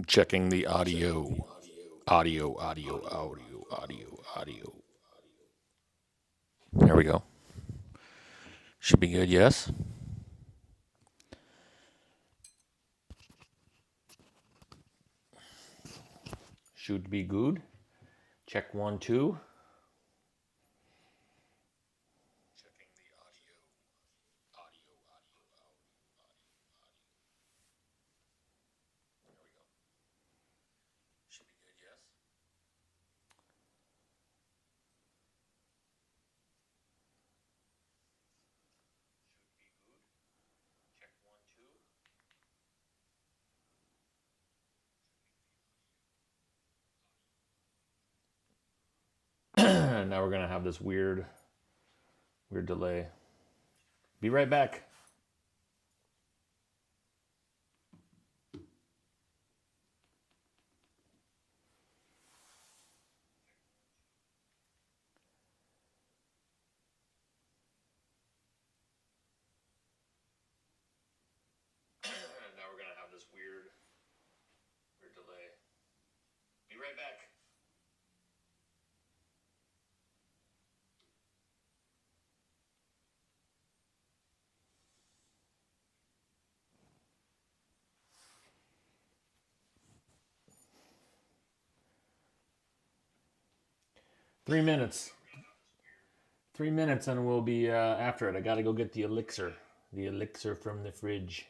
Checking the audio. Audio. There we go. Should be good, yes? Should be good. Check 1, 2. Checking the audio. There we go. Should be good, yes? Check 1, 2. Now we're gonna have this weird delay. Be right back. Now we're gonna have this weird delay. Be right back. 3 minutes. 3 minutes and we'll be after it. I gotta go get the elixir. The elixir from the fridge.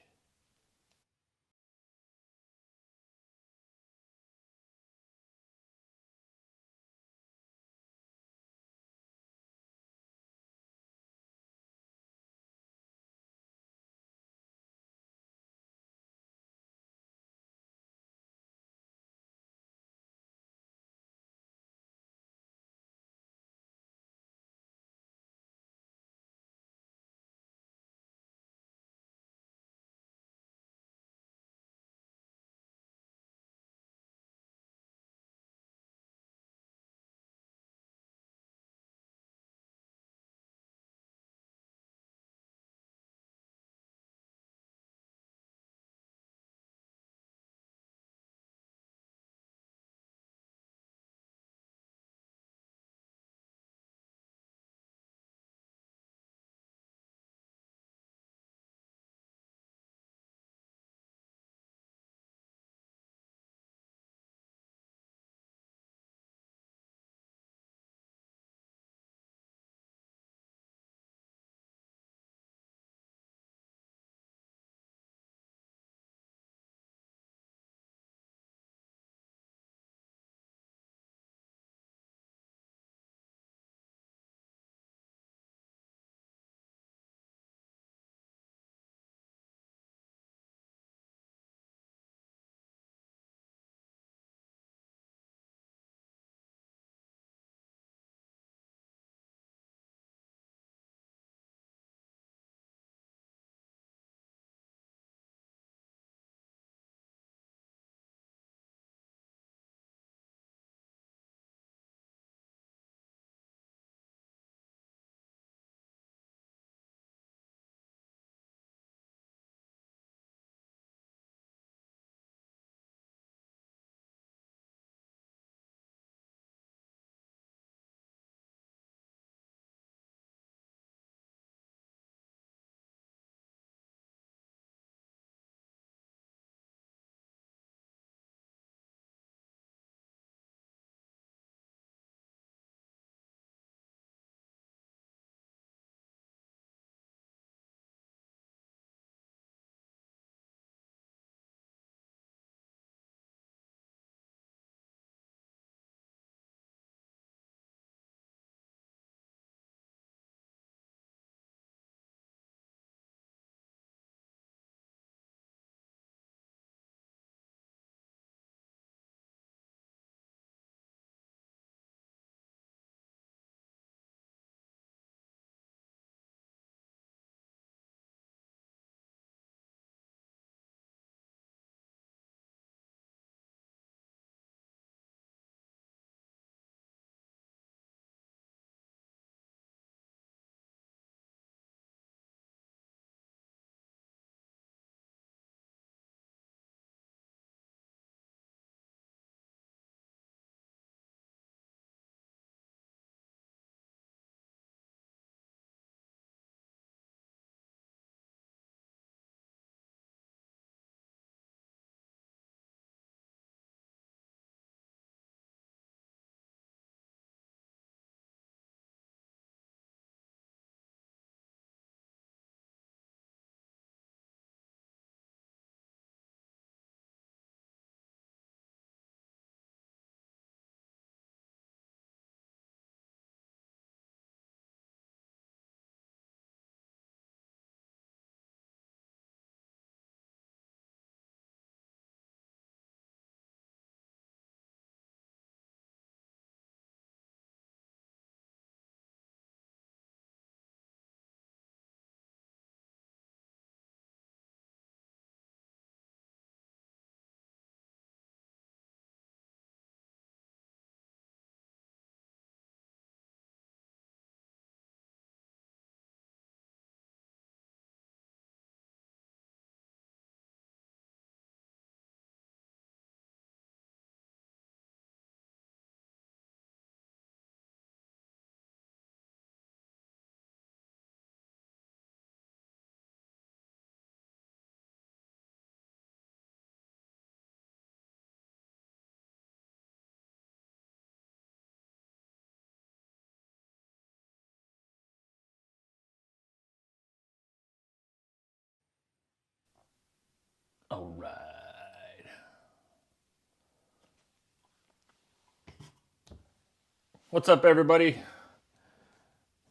What's up, everybody?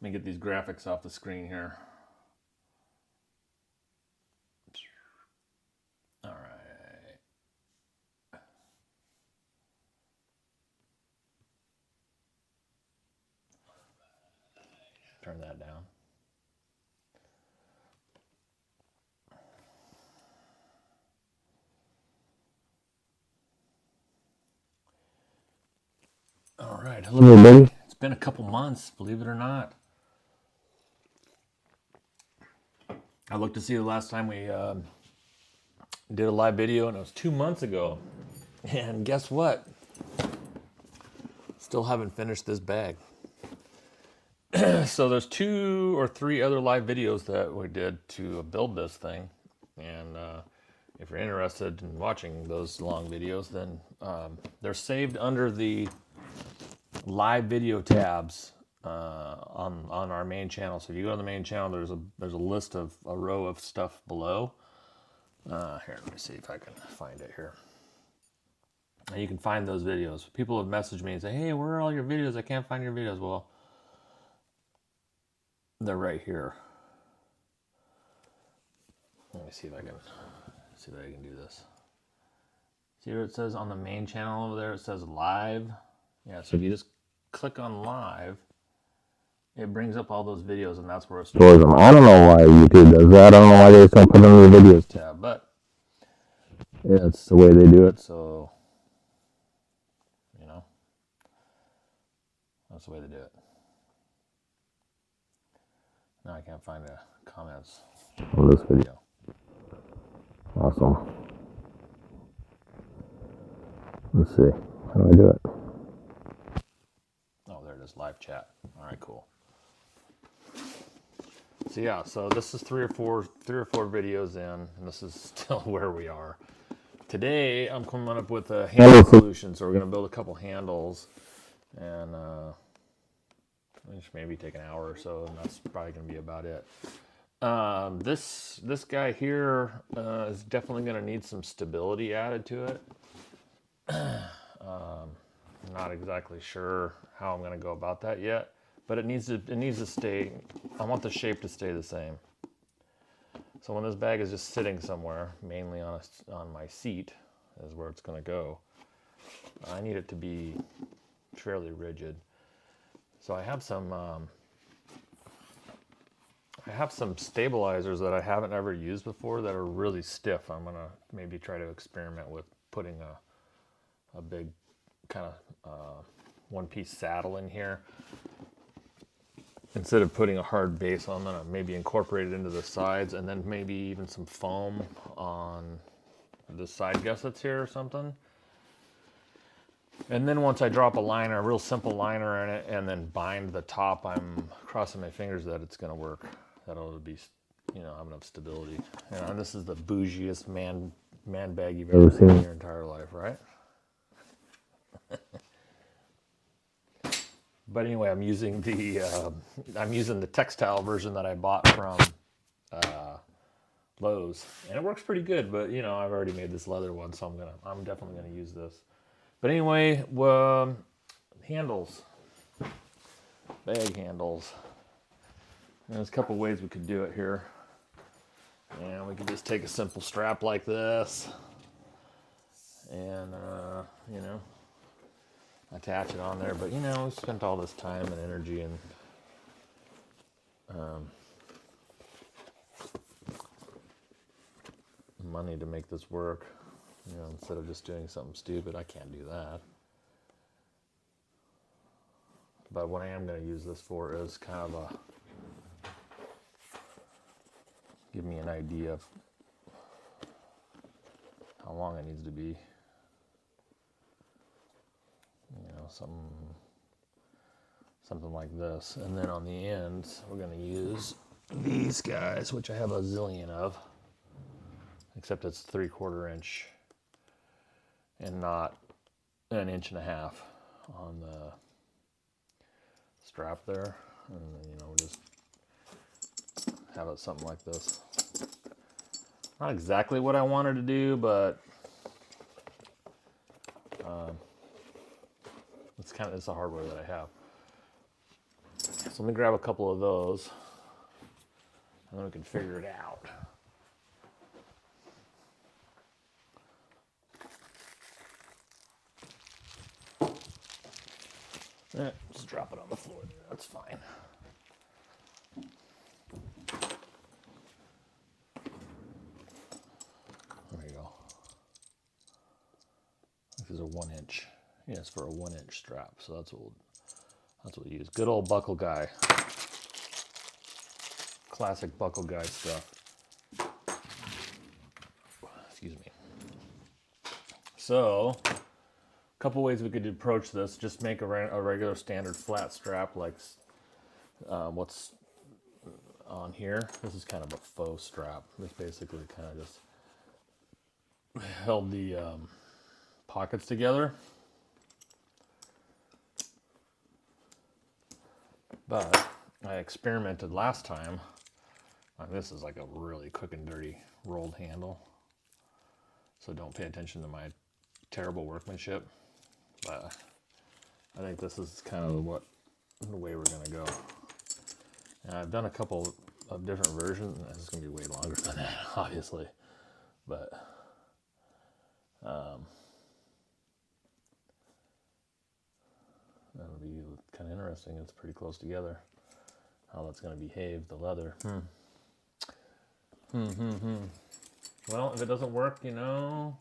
Let me get these graphics off the screen here. All right. Turn that down. All right. Hello, everybody. It's been a couple months, believe it or not. I looked to see the last time we did a live video, and it was 2 months ago. And guess what? Still haven't finished this bag. So there's 2 or 3 other live videos that we did to build this thing. And if you're interested in watching those long videos, then they're saved under the live video tabs on our main channel. So if you go to the main channel, there's a list of a row of stuff below. Here, let me see if I can find it here. And you can find those videos. People have messaged me and say, "Hey, where are all your videos? I can't find your videos." Well, they're right here. Let me see if I can do this. See where it says on the main channel over there? It says live. Yeah, so if you just click on live, it brings up all those videos, and that's where it stores them. I don't know why YouTube does that. I don't know why they just don't put them in the videos tab, but yeah, it's the way they do it. So, you know, that's the way they do it. Now I can't find the comments on this video. Awesome. Let's see. How do I do it? Oh, there it is. Live chat. All right, cool. So yeah, so this is three or four videos in, and this is still where we are. Today, I'm coming up with a handle solution. So we're going to build a couple handles, and maybe take an hour or so, and that's probably going to be about it. This guy here is definitely going to need some stability added to it. I'm not exactly sure how I'm going to go about that yet, but it needs to stay. I want the shape to stay the same. So when this bag is just sitting somewhere, mainly on my seat, is where it's going to go. I need it to be fairly rigid. So I have some stabilizers that I haven't ever used before that are really stiff. I'm gonna maybe try to experiment with putting a big kind of one-piece saddle in here. Instead of putting a hard base, I'm gonna maybe incorporate it into the sides, and then maybe even some foam on the side gussets here or something. And then once I drop a liner, a real simple liner in it, and then bind the top, I'm crossing my fingers that it's gonna work. That it'll be, have enough stability. And this is the bougiest man bag you've ever seen in your entire life, right? But anyway, I'm using the textile version that I bought from Lowe's, and it works pretty good. But I've already made this leather one, so I'm definitely gonna use this. But anyway, handles, bag handles. And there's a couple ways we could do it here. And we could just take a simple strap like this, and attach it on there. But we spent all this time and energy and money to make this work. Instead of just doing something stupid, I can't do that. But what I am going to use this for is kind of give me an idea of how long it needs to be. Something like this. And then on the ends, we're going to use these guys, which I have a zillion of, except it's 3/4 inch and not 1.5 inches on the strap there. And then, we'll just have it something like this. Not exactly what I wanted to do, but it's the hardware that I have. So let me grab a couple of those, and then we can figure it out. Just drop it on the floor there, that's fine. There you go. This is a 1-inch. Yeah, it's for a 1-inch strap, so that's what we use. Good old buckle guy. Classic buckle guy stuff. Excuse me. So, a couple ways we could approach this. Just make a regular standard flat strap like what's on here. This is kind of a faux strap. This basically kind of just held the pockets together. But I experimented last time. This is like a really quick and dirty rolled handle. So don't pay attention to my terrible workmanship. But I think this is kind of the way we're going to go. And I've done a couple of different versions. This is going to be way longer than that, obviously. But that'll be kind of interesting. It's pretty close together. How that's going to behave, the leather. Well, if it doesn't work, you know,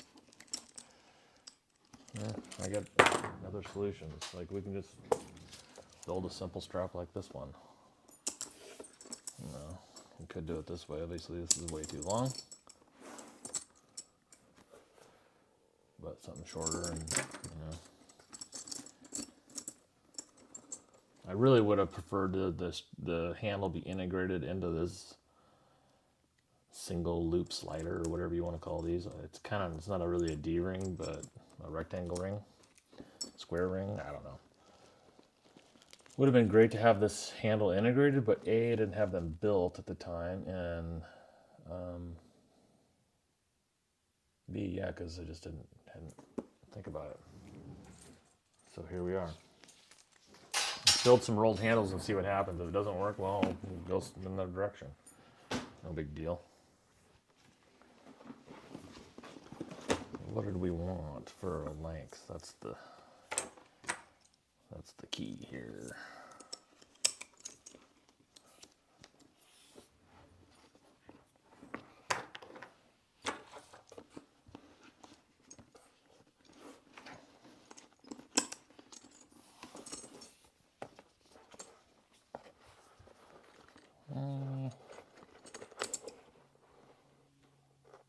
I got other solutions. Like we can just build a simple strap like this one. No, we could do it this way. Obviously, this is way too long. But something shorter, and you know. I really would have preferred the handle be integrated into this single loop slider or whatever you want to call these. It's not really a D-ring, but a rectangle ring, square ring, I don't know. Would have been great to have this handle integrated, but A, I didn't have them built at the time, and B, yeah, because I just hadn't think about it. So here we are. Let's build some rolled handles and see what happens. If it doesn't work, well, we'll go in another direction. No big deal. What did we want for a length? That's the key here.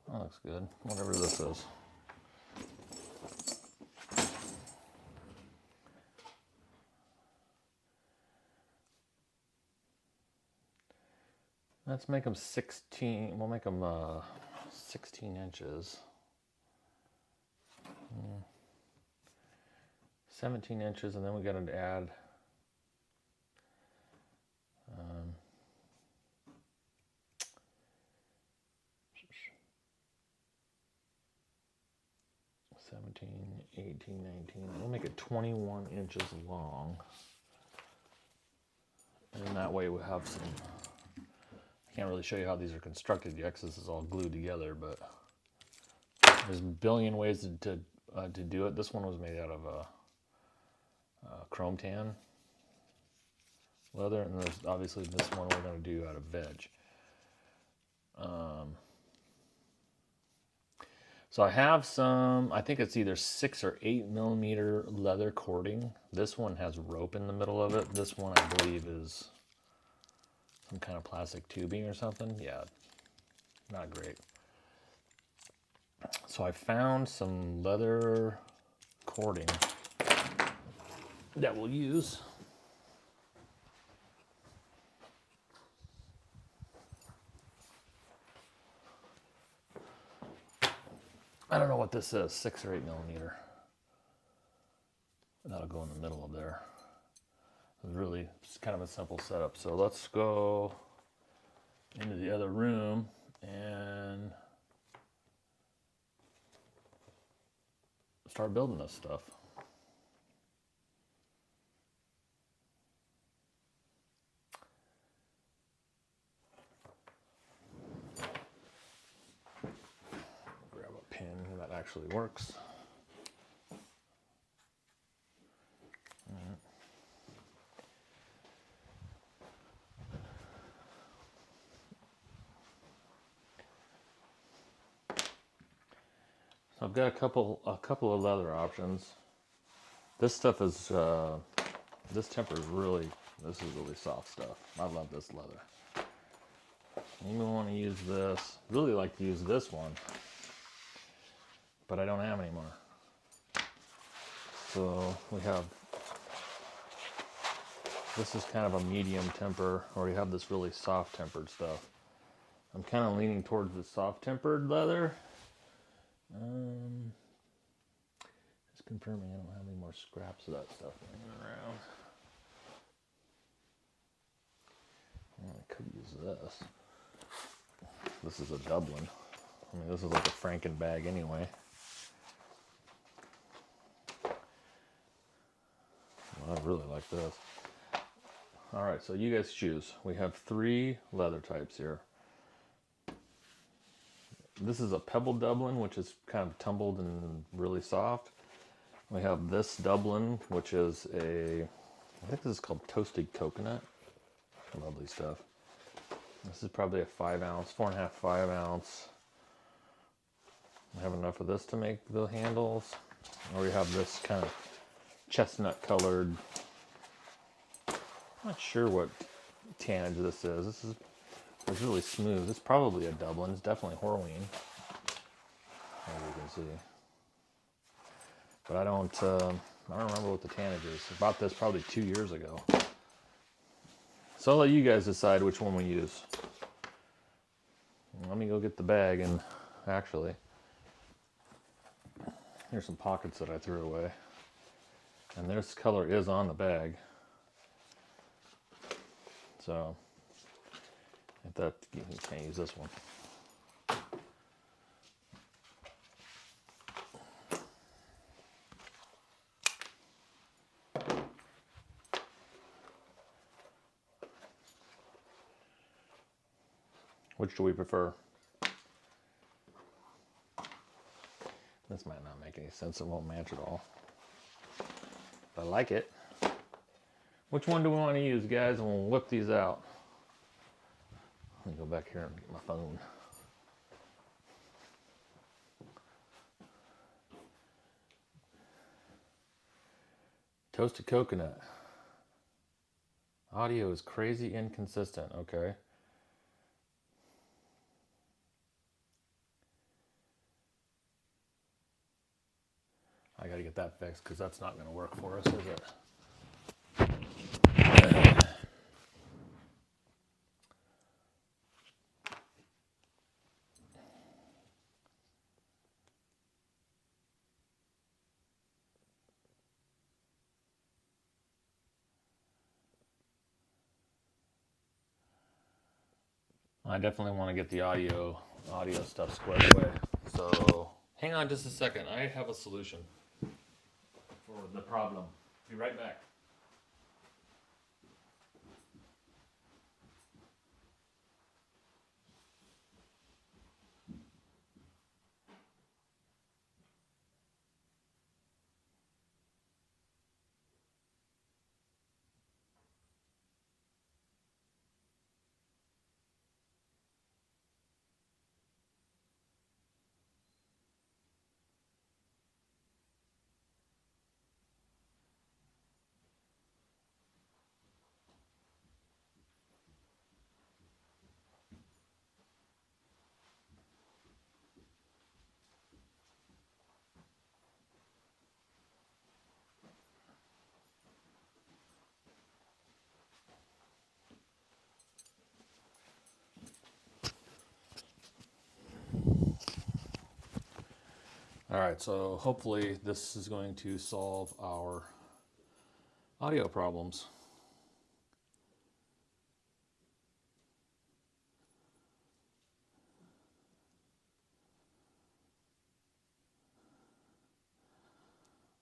That looks good. Whatever this is. Let's make them 16. We'll make them 16 inches. 17 inches, and then we got to add 17, 18, 19. We'll make it 21 inches long. And that way we'll have some. I can't really show you how these are constructed yet because this is all glued together, but there's a billion ways to do it. This one was made out of chrome tan leather, and there's obviously this one we're going to do out of veg. So I have some, I think it's either 6 or 8 millimeter leather cording. This one has rope in the middle of it. This one I believe is some kind of plastic tubing or something. Yeah, not great. So I found some leather cording that we'll use. I don't know what this is, 6 or 8 millimeter. That'll go in the middle of there. It's kind of a simple setup. So let's go into the other room and start building this stuff. actually works. So I've got a couple of leather options. This stuff is this temper is really, this is really soft stuff. I love this leather. You may want to use this. Really like to use this one, but I don't have any more. So we have, this is kind of a medium temper, or you have this really soft tempered stuff. I'm kind of leaning towards the soft tempered leather. Just confirming I don't have any more scraps of that stuff laying around. I could use this. This is a Dublin. I mean, this is like a Franken bag anyway. Well, I really like this. All right, so you guys choose. We have 3 leather types here. This is a Pebble Dublin, which is kind of tumbled and really soft. We have this Dublin, which is I think this is called Toasted Coconut. Lovely stuff. This is probably a 5 ounce, 4.5, 5 ounce. I have enough of this to make the handles. Or we have this kind of chestnut colored, I'm not sure what tannage this is. It's really smooth. It's probably a Dublin. It's definitely Horween, as you can see. But I don't remember what the tannage is. I bought this probably 2 years ago. So I'll let you guys decide which one we use. Let me go get the bag, and actually, here's some pockets that I threw away. And this color is on the bag. So, if that, you can't use this one. Which do we prefer? This might not make any sense. It won't match at all. But I like it. Which one do we want to use, guys? And we'll whip these out. Let me go back here and get my phone. Toasted Coconut. Audio is crazy inconsistent. Okay. I gotta get that fixed because that's not gonna work for us, is it? I definitely want to get the audio stuff squared away. So hang on just a second. I have a solution for the problem. Be right back. All right, so hopefully this is going to solve our audio problems.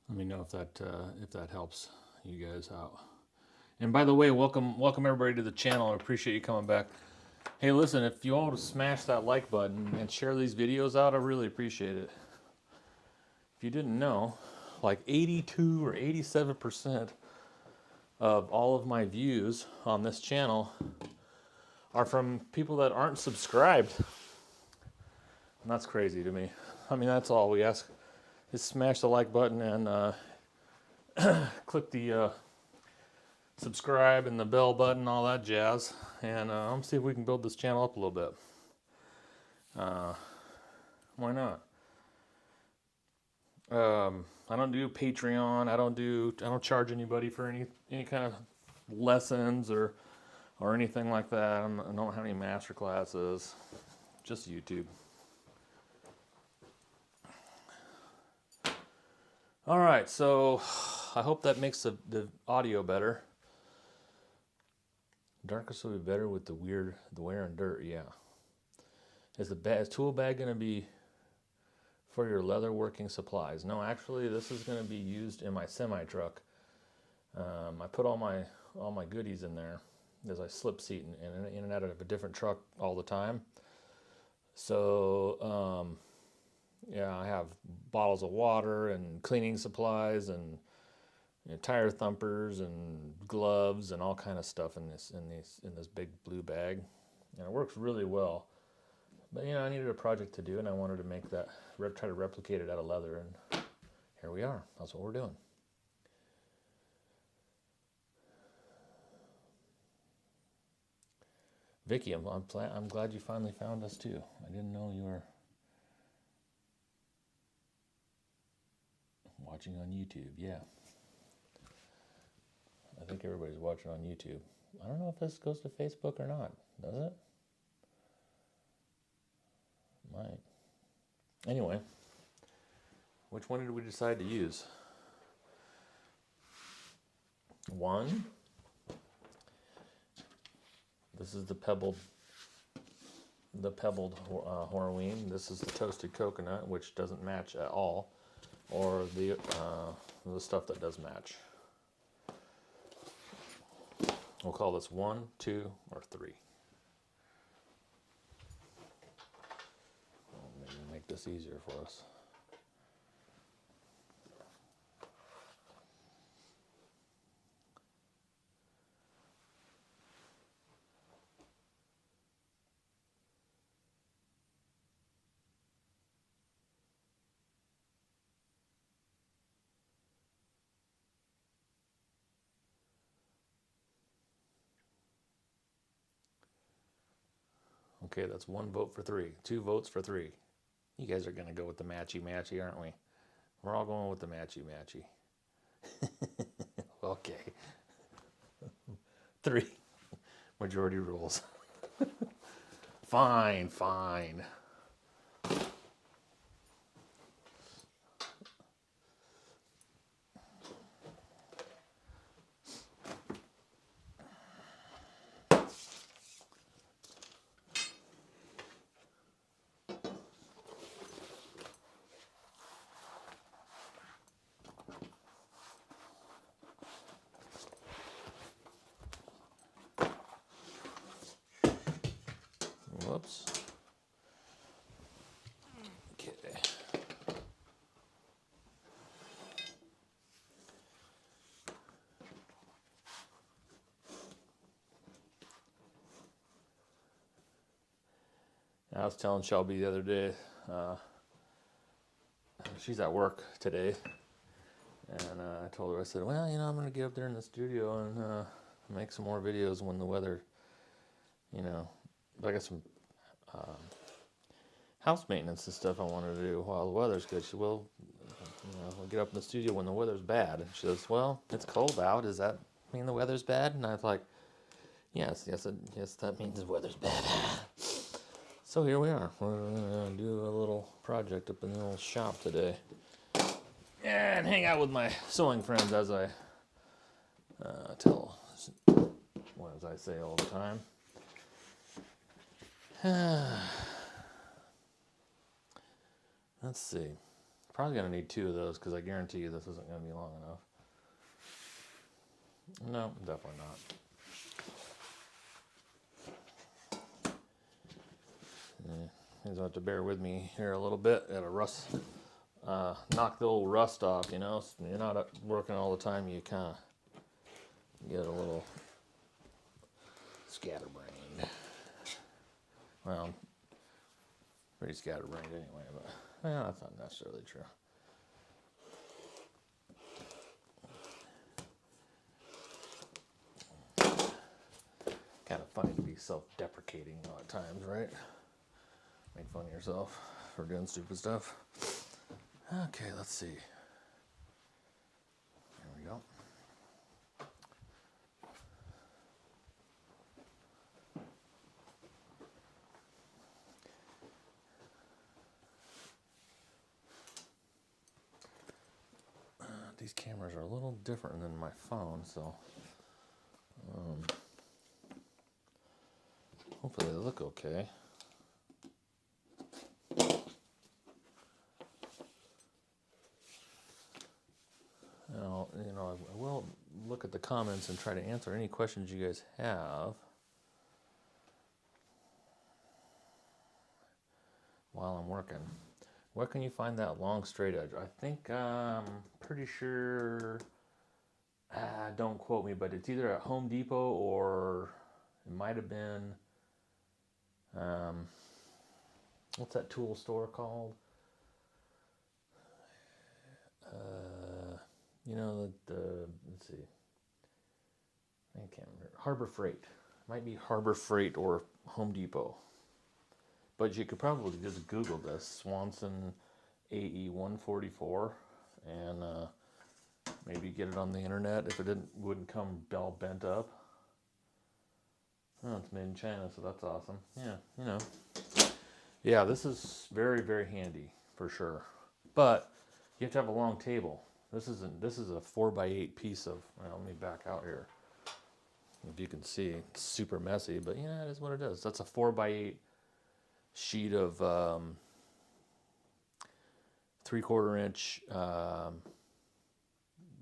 Let me know if that helps you guys out. And by the way, welcome everybody to the channel. I appreciate you coming back. Hey, listen, if you all would smash that like button and share these videos out, I really appreciate it. if you didn't know, like 82 or 87% of all of my views on this channel are from people that aren't subscribed. And that's crazy to me. I mean, that's all we ask is smash the like button and click the subscribe and the bell button, all that jazz. And let's see if we can build this channel up a little bit. Why not? I don't do Patreon. I don't charge anybody for any kind of lessons or anything like that. I don't have any master classes. Just YouTube. All right, so I hope that makes the audio better. Darkest will be better with the wear and dirt. Yeah. Is the tool bag going to be for your leather working supplies? No, actually, this is going to be used in my semi truck. I put all my goodies in there as I slip seat in and out of a different truck all the time. So yeah, I have bottles of water and cleaning supplies and tire thumpers and gloves and all kind of stuff in this big blue bag, and it works really well. But I needed a project to do, and I wanted to make that try to replicate it out of leather, and here we are. That's what we're doing. Vicky, I'm glad you finally found us too. I didn't know you were watching on YouTube. Yeah. I think everybody's watching on YouTube. I don't know if this goes to Facebook or not. Does it? Might. Anyway, which one did we decide to use? One. This is the pebbled Horween. This is the toasted coconut, which doesn't match at all, or the stuff that does match. We'll call this 1, 2, or 3. Maybe make this easier for us. Okay, that's 1 vote for 3. 2 votes for 3. You guys are going to go with the matchy-matchy, aren't we? We're all going with the matchy-matchy. Okay. 3. Majority rules. Fine. Whoops. Okay. I was telling Shelby the other day, she's at work today, and I told her, I said, well, I'm going to get up there in the studio and make some more videos when the weather, I got some house maintenance and stuff I wanted to do while the weather's good. She said, well, we'll get up in the studio when the weather's bad. And she says, well, it's cold out. Does that mean the weather's bad? And I was like, yes, that means the weather's bad. So here we are. We're going to do a little project up in the old shop today. And hang out with my sewing friends as I as I say all the time. Let's see. Probably going to need 2 of those because I guarantee you this isn't going to be long enough. No, definitely not. You'll have to bear with me here a little bit. Got a knock the old rust off, you know. So you're not working all the time, you kind of get a little scatterbrained. Well, pretty scatterbrained anyway, but yeah, that's not necessarily true. Kind of funny to be self-deprecating a lot of times, right? Make fun of yourself for doing stupid stuff. Okay, let's see. There we go. These cameras are a little different than my phone, so hopefully they look okay. Now, you know, I will look at the comments and try to answer any questions you guys have while I'm working. Where can you find that long straight edge? I think I'm pretty sure, don't quote me, but it's either at Home Depot or it might have been, what's that tool store called? You know, let's see, I can't remember. Harbor Freight. Might be Harbor Freight or Home Depot. But you could probably just Google this, Swanson AE 144, and maybe get it on the internet if it wouldn't come all bent up. Oh, it's made in China, so that's awesome. Yeah, you know. Yeah, this is very, very handy for sure. But you have to have a long table. This is a 4x8 piece of, well, let me back out here. If you can see, it's super messy, but yeah, it is what it is. That's a 4x8 sheet of 3/4 inch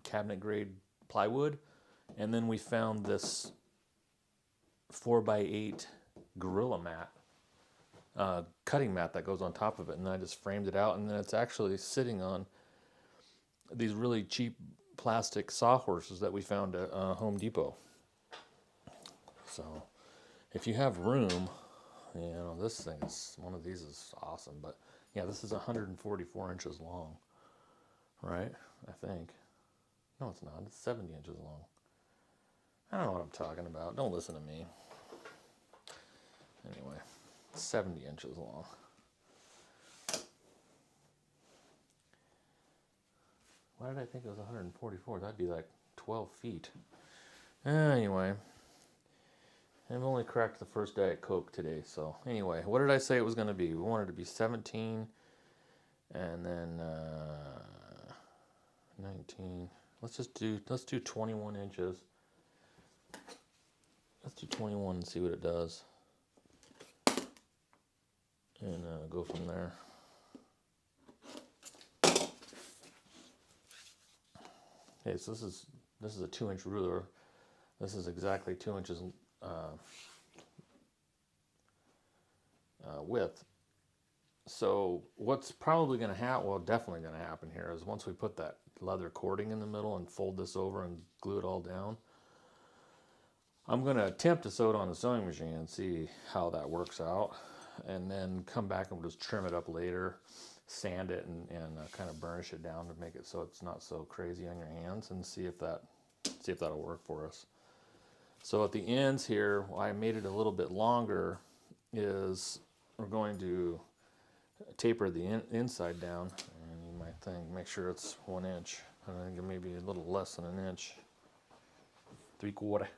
cabinet grade plywood, and then we found this 4x8 Gorilla mat, cutting mat that goes on top of it, and I just framed it out, and then it's actually sitting on these really cheap plastic sawhorses that we found at Home Depot. So if you have room, you know, this thing is, one of these is awesome. But yeah, this is 144 inches long, right? I think. No, it's not. It's 70 inches long. I don't know what I'm talking about. Don't listen to me. Anyway, 70 inches long. Why did I think it was 144? That'd be like 12 feet. Anyway, I've only cracked the first Diet Coke today. So anyway, what did I say it was going to be? We wanted it to be 17 and then 19. Let's do 21 inches. Let's do 21 and see what it does. And go from there. Okay, so this is a 2-inch ruler. This is exactly 2 inches width. So what's probably going to happen, well, definitely going to happen here, is once we put that leather cording in the middle and fold this over and glue it all down, I'm going to attempt to sew it on the sewing machine and see how that works out, and then come back and we'll just trim it up later, sand it, and kind of burnish it down to make it so it's not so crazy on your hands, and see if that'll work for us. So at the ends here, why I made it a little bit longer is we're going to taper the inside down, and you might think, make sure it's 1 inch. I think it may be a little less than 1 inch, 3/4.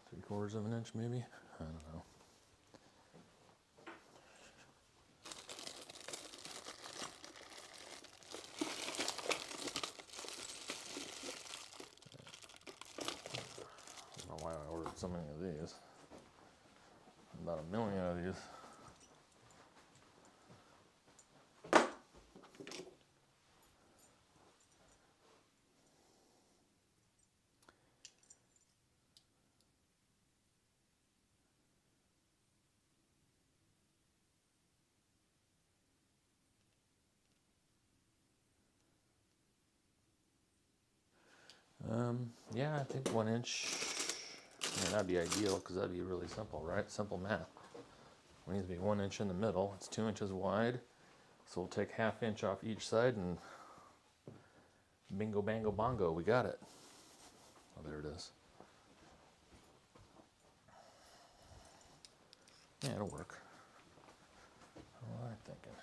3/4 of an inch, maybe. I don't know. I don't know why I ordered so many of these. About 1 million of these. Yeah, I think 1 inch. I mean, that'd be ideal because that'd be really simple, right? Simple math. It needs to be 1 inch in the middle. It's 2 inches wide. So we'll take ½ inch off each side and bingo, bango, bongo. We got it. Oh, there it is. Yeah, it'll work. What am I thinking?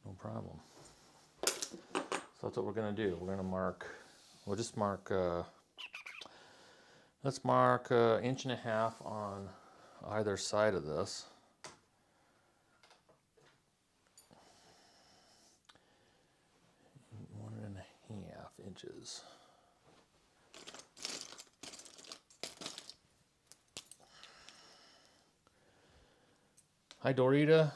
No problem. So that's what we're gonna do. We're gonna mark. We'll just mark. Let's mark 1.5 inches on either side of this. 1.5 inches. Hi, Dorita.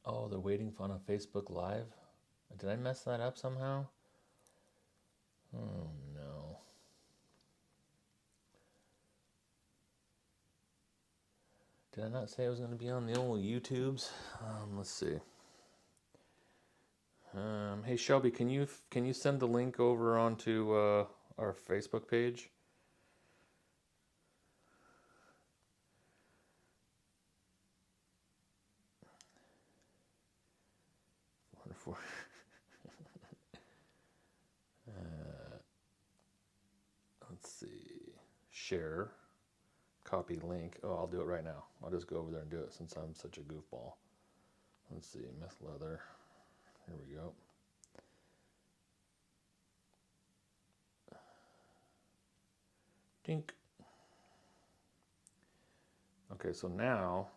Oh, they're waiting on a Facebook Live? Did I mess that up somehow? Oh, no. Did I not say I was going to be on the old YouTubes? Let's see. Hey, Shelby, can you send the link over onto our Facebook page? Wonderful. Let's see. Share. Copy link. Oh, I'll do it right now. I'll just go over there and do it since I'm such a goofball. Let's see. Myth leather. Here we go. Dink. Okay, so now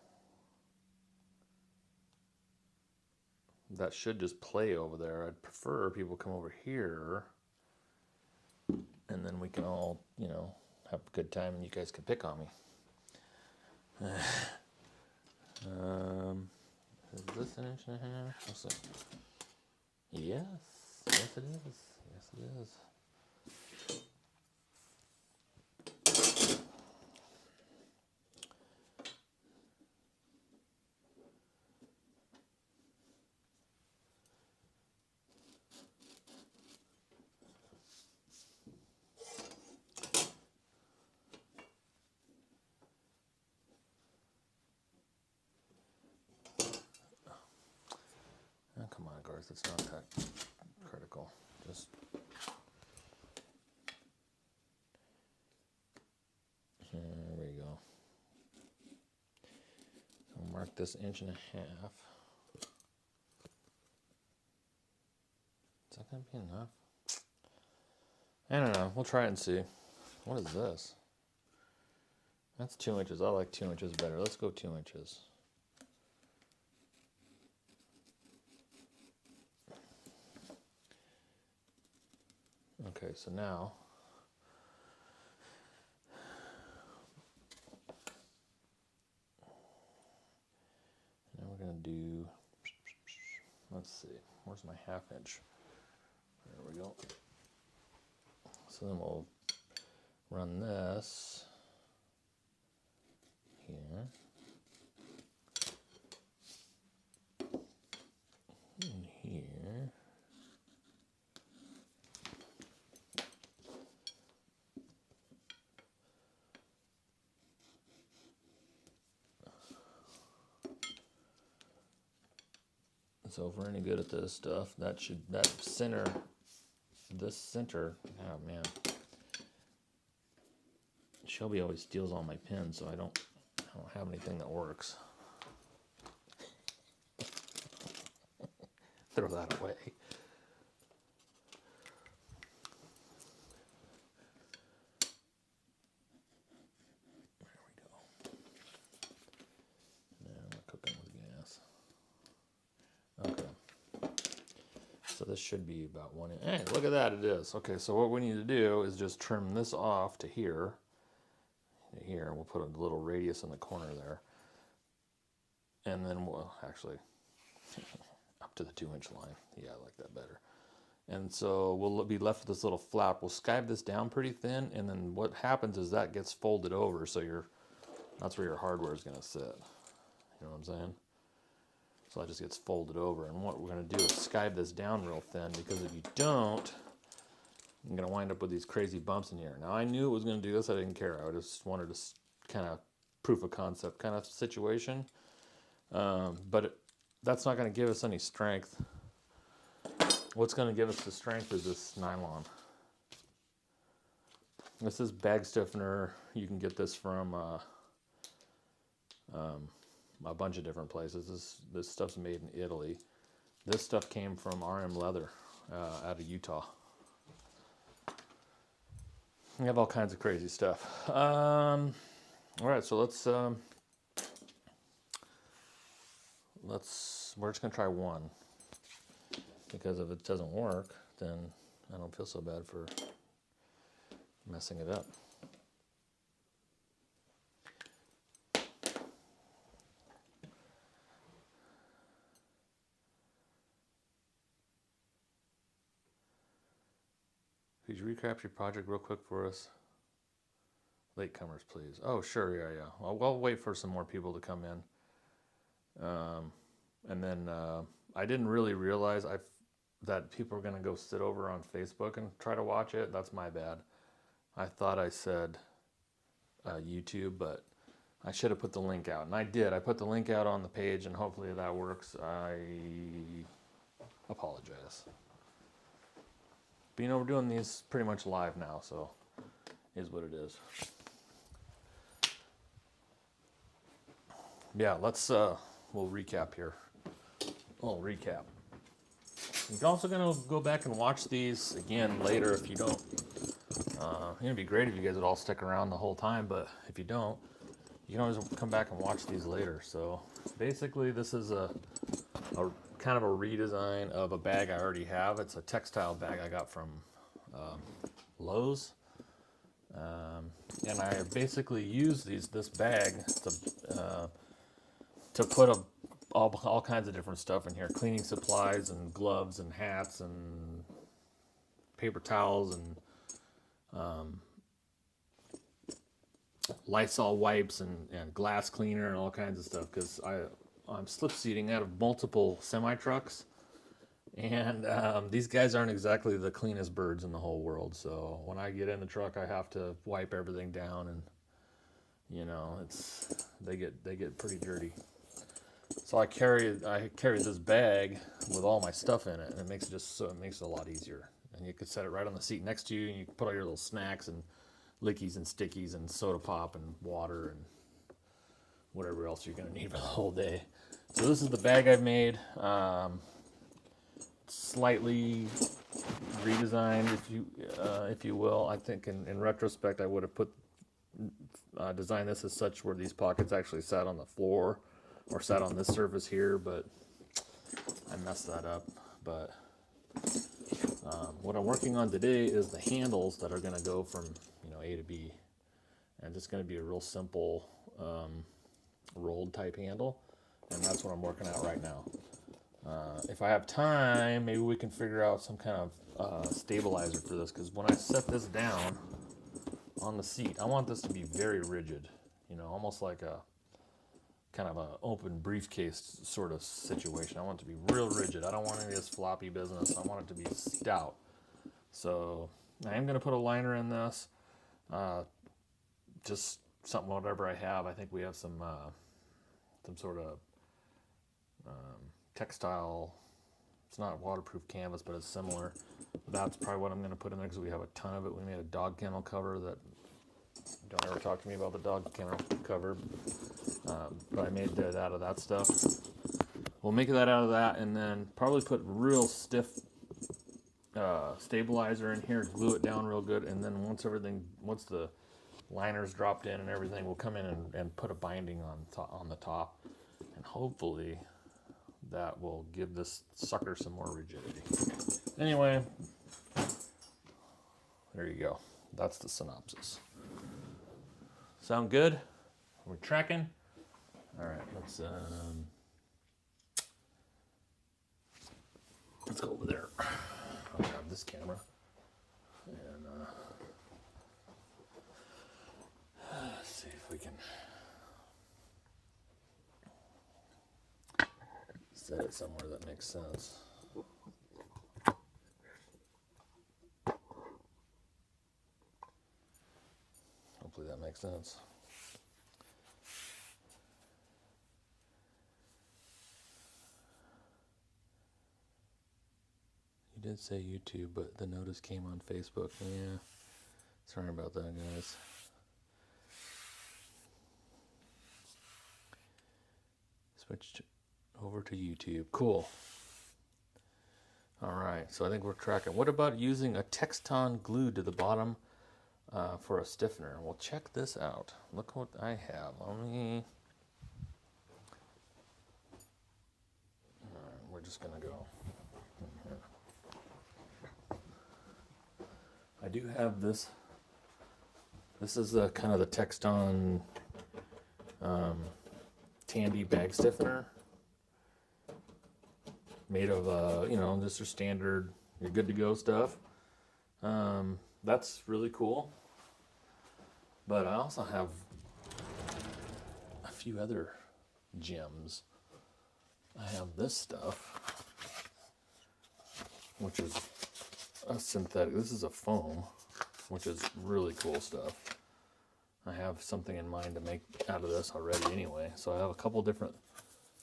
that should just play over there. I'd prefer people come over here and then we can all, you know, have a good time and you guys can pick on me. Is this 1.5 inches? Let's see. Yes, yes it is. Yes it is. Oh, come on, Garth, it's not that critical. Just there we go. I'll mark this 1.5 inches. Is that gonna be enough? I don't know. We'll try it and see. What is this? That's 2 inches. I like 2 inches better. Let's go 2 inches. Okay, so now we're gonna do, let's see, where's my ½ inch? There we go. So then we'll run this here. And here. So if we're any good at this stuff, that center, oh man. Shelby always steals all my pins, so I don't have anything that works. Throw that away. There we go. Now we're cooking with gas. Okay. So this should be about 1 inch. Hey, look at that, it is. Okay, so what we need to do is just trim this off to here. Here, we'll put a little radius in the corner there. And then we'll actually up to the 2 inch line. Yeah, I like that better. And so we'll be left with this little flap. We'll skive this down pretty thin, and then what happens is that gets folded over, so that's where your hardware is going to sit. You know what I'm saying? So that just gets folded over. And what we're going to do is skive this down real thin, because if you don't, you're going to wind up with these crazy bumps in here. Now, I knew it was going to do this. I didn't care. I just wanted to kind of proof of concept kind of situation. But that's not going to give us any strength. What's going to give us the strength is this nylon. This is bag stiffener. You can get this from a bunch of different places. This stuff's made in Italy. This stuff came from RM Leather out of Utah. We have all kinds of crazy stuff. All right, so we're just gonna try one, because if it doesn't work, then I don't feel so bad for messing it up. Could you recap your project real quick for us? Latecomers, please. Oh, sure, yeah. I'll wait for some more people to come in. And then I didn't really realize that people are going to go sit over on Facebook and try to watch it. That's my bad. I thought I said YouTube, but I should have put the link out. And I did. I put the link out on the page, and hopefully that works. I apologize. But you know, we're doing these pretty much live now, so it is what it is. Yeah, we'll recap here. Recap. You're also going to go back and watch these again later if you don't. It'd be great if you guys would all stick around the whole time, but if you don't, you can always come back and watch these later. So basically, this is a kind of a redesign of a bag I already have. It's a textile bag I got from Lowe's. And I basically use this bag to put all kinds of different stuff in here. Cleaning supplies and gloves and hats and paper towels and Lysol wipes and glass cleaner and all kinds of stuff, because I'm slip seating out of multiple semi-trucks, and these guys aren't exactly the cleanest birds in the whole world. So when I get in the truck, I have to wipe everything down, and you know, they get pretty dirty. So I carry this bag with all my stuff in it, and it makes it a lot easier. And you can set it right on the seat next to you, and you can put all your little snacks and lickies and stickies and soda pop and water and whatever else you're going to need for the whole day. So this is the bag I've made. Slightly redesigned, if you will. I think in retrospect, I would have designed this as such where these pockets actually sat on the floor or sat on this surface here, but I messed that up. But what I'm working on today is the handles that are going to go from A to B, and it's going to be a real simple rolled type handle, and that's what I'm working at right now. If I have time, maybe we can figure out some kind of stabilizer for this, because when I set this down on the seat, I want this to be very rigid, almost like a kind of an open briefcase sort of situation. I want it to be real rigid. I don't want any of this floppy business. I want it to be stout. So I am going to put a liner in this. Just something, whatever I have. I think we have some sort of textile. It's not waterproof canvas, but it's similar. That's probably what I'm going to put in there, because we have a ton of it. We made a dog kennel cover that, don't ever talk to me about the dog kennel cover, but I made that out of that stuff. We'll make that out of that, and then probably put real stiff stabilizer in here, glue it down real good, and then once the liner's dropped in and everything, we'll come in and put a binding on the top, and hopefully that will give this sucker some more rigidity. Anyway, there you go. That's the synopsis. Sound good? We're tracking? All right, let's go over there. I'll grab this camera and let's see if we can set it somewhere that makes sense. Hopefully that makes sense. You did say YouTube, but the notice came on Facebook. Yeah, sorry about that, guys. Switched over to YouTube. Cool. All right, so I think we're tracking. What about using a Texton glue to the bottom for a stiffener? Well, check this out. Look what I have. We're just gonna go. I do have this. This is the kind of the Texton Tandy bag stiffener, made of you know, just your standard, your good to go stuff. That's really cool. But I also have a few other gems. I have this stuff, which is a synthetic. This is a foam, which is really cool stuff. I have something in mind to make out of this already anyway. So I have a couple different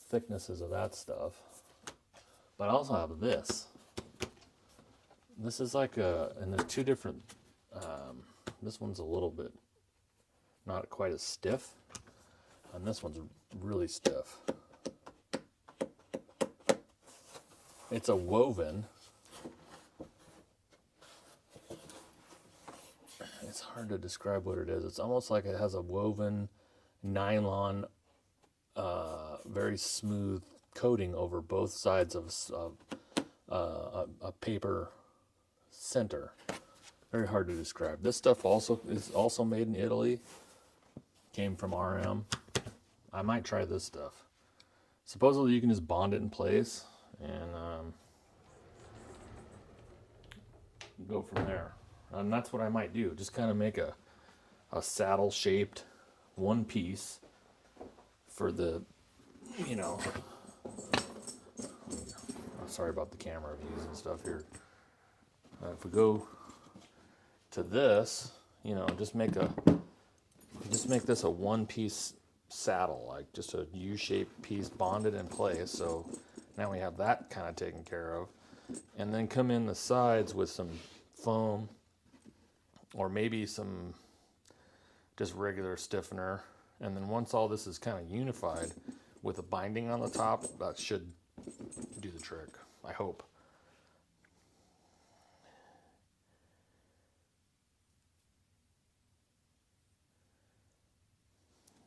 thicknesses of that stuff. But I also have this. This is like and there's two different, this one's a little bit not quite as stiff, and this one's really stiff. It's a woven. It's hard to describe what it is. It's almost like it has a woven nylon, very smooth coating over both sides of a paper center. Very hard to describe. This stuff is also made in Italy. Came from RM. I might try this stuff. Supposedly you can just bond it in place and go from there. And that's what I might do. Just kind of make a saddle shaped one piece for the, you know, sorry about the camera views and stuff here. If we go to this, you know, just make this a one piece saddle, like just a U-shaped piece bonded in place. So now we have that kind of taken care of. And then come in the sides with some foam, or maybe some just regular stiffener. And then once all this is kind of unified with a binding on the top, that should do the trick, I hope.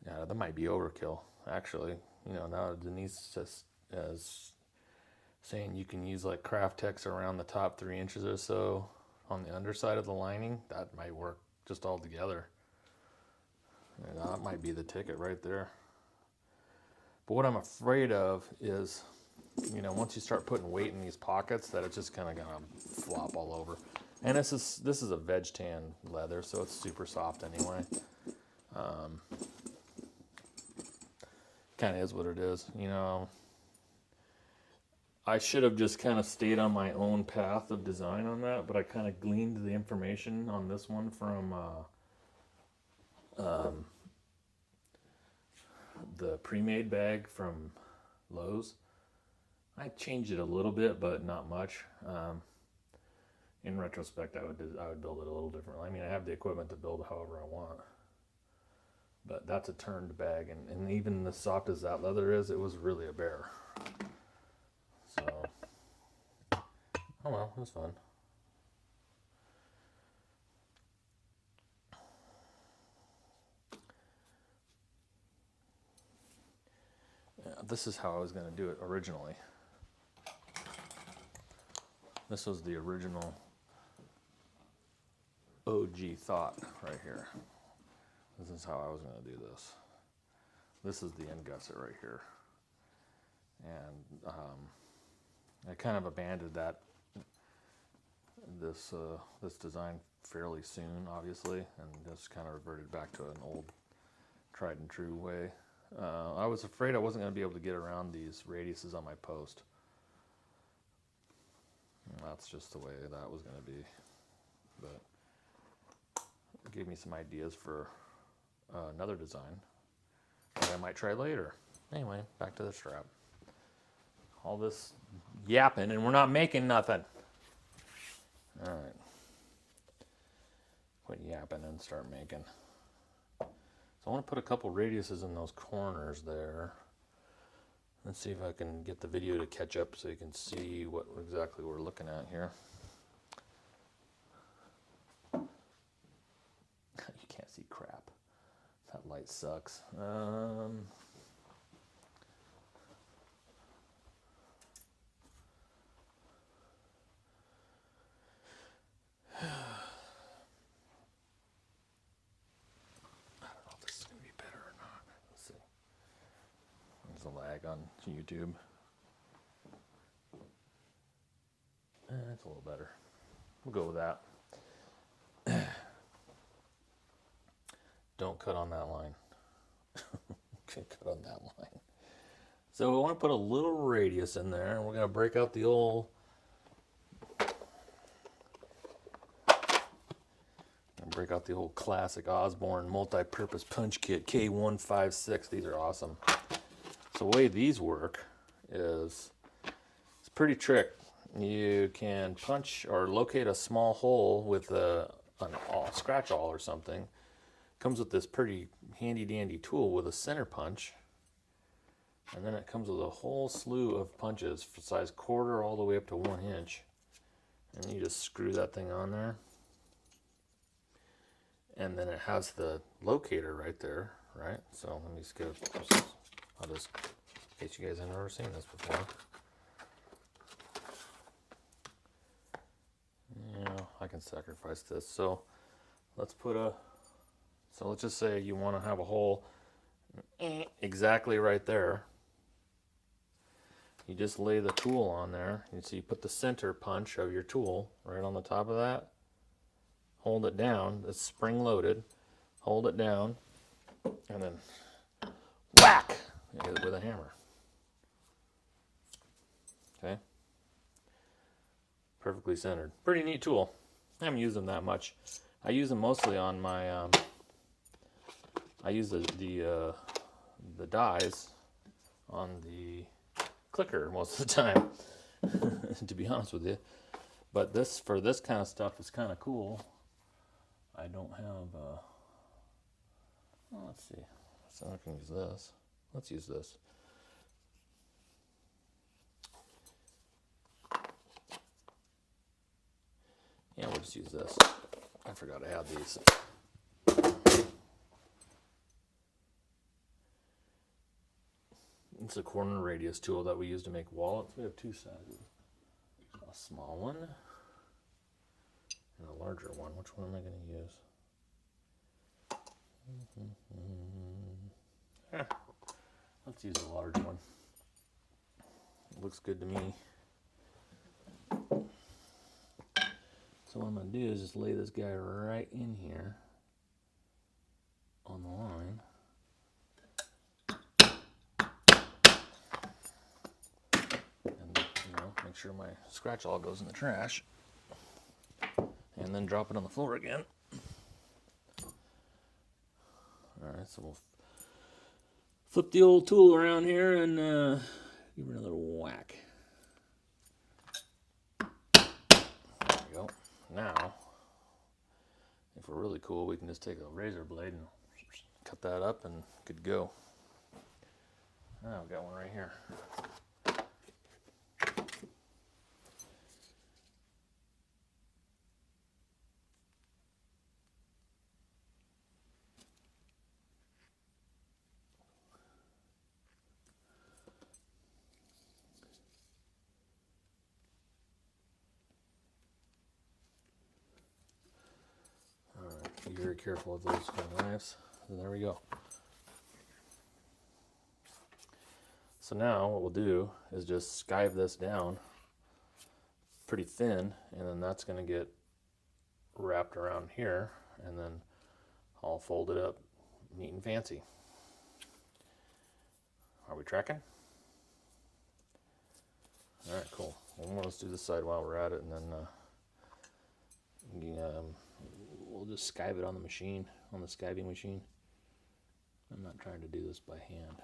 Yeah, that might be overkill, actually. You know, now Denise just is saying you can use like craft text around the top 3 inches or so on the underside of the lining. That might work just all together. And that might be the ticket right there. But what I'm afraid of is, you know, once you start putting weight in these pockets, that it's just kind of gonna flop all over. And this is a veg tan leather, so it's super soft anyway. Kind of is what it is, you know. I should have just kind of stayed on my own path of design on that, but I kind of gleaned the information on this one from the pre-made bag from Lowe's. I changed it a little bit, but not much. In retrospect, I would build it a little differently. I mean, I have the equipment to build however I want. But that's a turned bag, and even as soft as that leather is, it was really a bear. So, oh well, it was fun. Yeah, this is how I was going to do it originally. This was the original OG thought right here. This is how I was going to do this. This is the end gusset right here. And I kind of abandoned that this design fairly soon, obviously, and just kind of reverted back to an old tried and true way. I was afraid I wasn't going to be able to get around these radiuses on my post. And that's just the way that was going to be. But it gave me some ideas for another design that I might try later. Anyway, back to the strap. All this yapping and we're not making nothing. All right. Quit yapping and start making. So I want to put a couple radiuses in those corners there. Let's see if I can get the video to catch up so you can see what exactly we're looking at here. You can't see crap. That light sucks. A lag on YouTube. It's a little better. We'll go with that. Don't cut on that line. Can't cut on that line. So we want to put a little radius in there, and we're going to break out the old classic Osborne multi-purpose punch kit K156. These are awesome. So the way these work is it's pretty trick. You can punch or locate a small hole with an scratch awl or something. Comes with this pretty handy dandy tool with a center punch, and then it comes with a whole slew of punches for size quarter all the way up to 1 inch, and you just screw that thing on there, and then it has the locator right there, right? So let me just go. I'll just, in case you guys have never seen this before. Yeah, I can sacrifice this. So let's just say you want to have a hole exactly right there. You just lay the tool on there. You see, you put the center punch of your tool right on the top of that. Hold it down. It's spring loaded. Hold it down, and then whack! You hit it with a hammer. Okay. Perfectly centered. Pretty neat tool. I haven't used them that much. I use them mostly on my. I use the dies on the clicker most of the time, to be honest with you. But for this kind of stuff is kind of cool. I don't have. Well, let's see. So I can use this. Let's use this. Yeah, we'll just use this. I forgot I had these. It's a corner radius tool that we use to make wallets. We have two sizes. A small one and a larger one. Which one am I going to use? Let's use the large one. It looks good to me. So what I'm going to do is just lay this guy right in here on the line. And, make sure my scratch all goes in the trash. And then drop it on the floor again. Alright, so we'll flip the old tool around here and give it another whack. There we go. Now, if we're really cool, we can just take a razor blade and cut that up and good to go. Now I've got one right here. Be very careful with those kind of knives. And there we go. So now what we'll do is just skive this down pretty thin, and then that's going to get wrapped around here, and then I'll fold it up neat and fancy. Are we tracking? All right, cool. Well, let's do this side while we're at it, and then we'll just skive it on the machine, on the skiving machine. I'm not trying to do this by hand.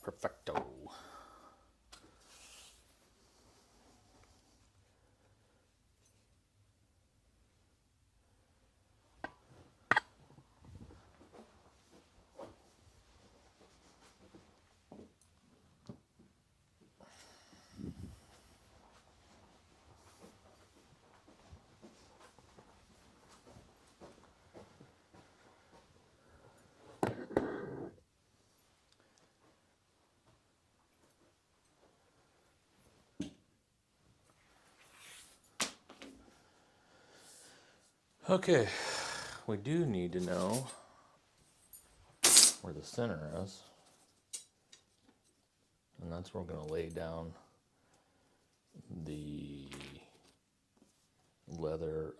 Perfecto. Okay, we do need to know where the center is, and that's where we're going to lay down the leather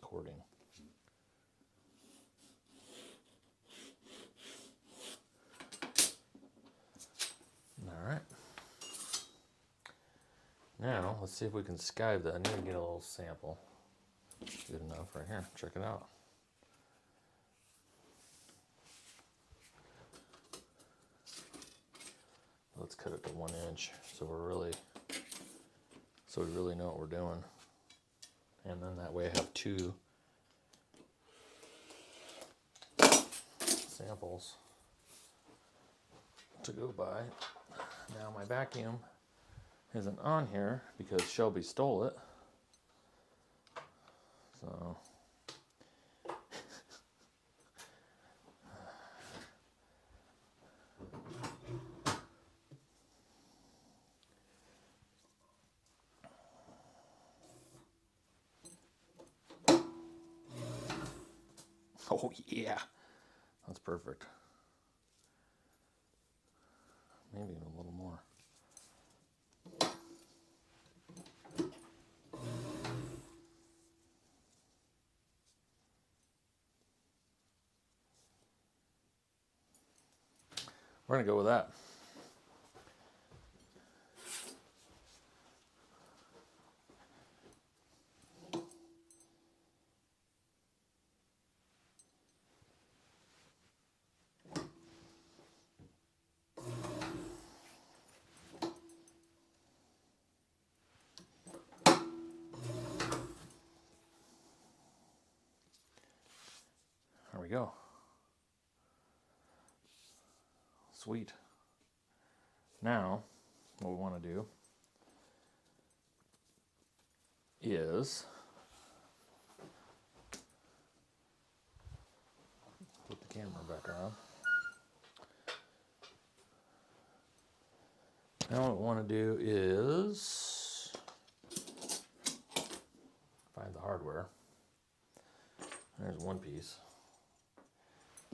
cording. All right. Now, let's see if we can skive that. I need to get a little sample. Good enough right here. Check it out. Let's cut it to 1 inch so we really know what we're doing. And then that way I have 2 samples to go by. Now my vacuum isn't on here because Shelby stole it. So oh yeah, that's perfect. Maybe even a little more. We're going to go with that. There we go. Sweet. Now, what we want to do is put the camera back on. Now what we want to do is find the hardware. There's one piece.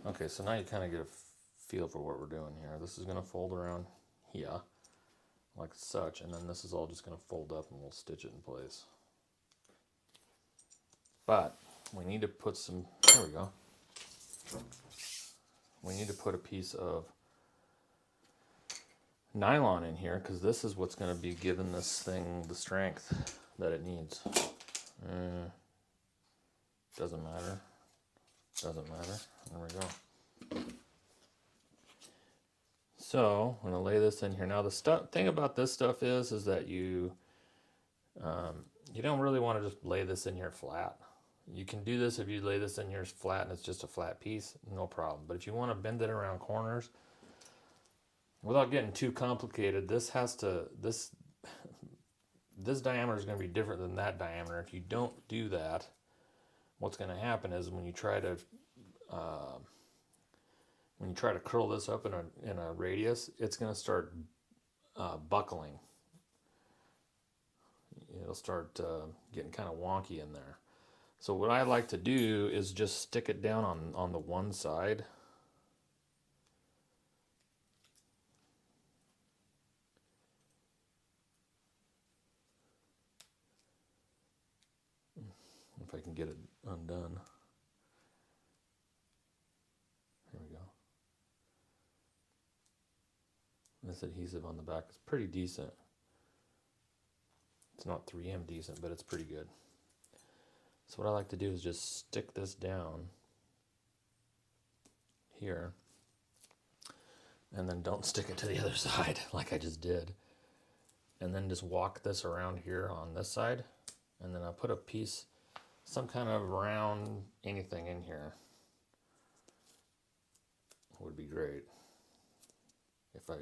Okay, so now you kind of get a feel for what we're doing here. This is going to fold around here like such, and then this is all just going to fold up and we'll stitch it in place. But we need to put some, there we go. We need to put a piece of nylon in here because this is what's going to be giving this thing the strength that it needs. Doesn't matter. Doesn't matter. There we go. So I'm going to lay this in here. Now the thing about this stuff is that you don't really want to just lay this in here flat. You can do this if you lay this in here flat and it's just a flat piece, no problem. But if you want to bend it around corners, without getting too complicated, this diameter is going to be different than that diameter. If you don't do that, what's going to happen is when you try to curl this up in a radius, it's going to start buckling. It'll start getting kind of wonky in there. So what I like to do is just stick it down on the one side. If I can get it undone. Here we go. This adhesive on the back is pretty decent. It's not 3M decent, but it's pretty good. So what I like to do is just stick this down here, and then don't stick it to the other side like I just did. And then just walk this around here on this side, and then I'll put a piece, some kind of round anything in here would be great if I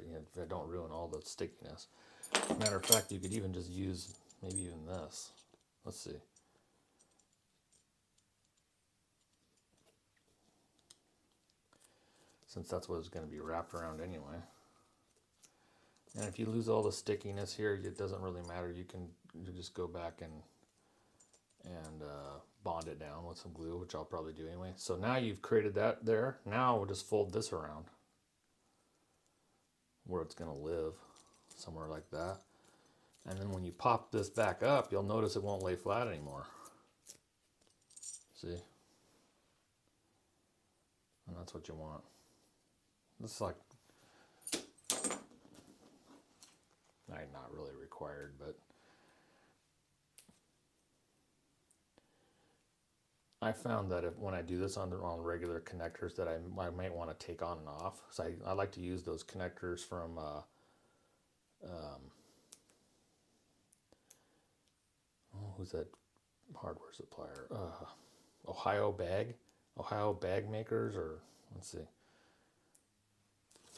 don't ruin all the stickiness. Matter of fact, you could even just use maybe even this. Let's see. Since that's what it's going to be wrapped around anyway. And if you lose all the stickiness here, it doesn't really matter. You just go back and bond it down with some glue, which I'll probably do anyway. So now you've created that there. Now we'll just fold this around where it's going to live, somewhere like that. And then when you pop this back up, you'll notice it won't lay flat anymore. See? And that's what you want. This is like, not really required, but I found that when I do this on regular connectors that I might want to take on and off. So I like to use those connectors from who's that hardware supplier? Ohio Bag Makers, or let's see.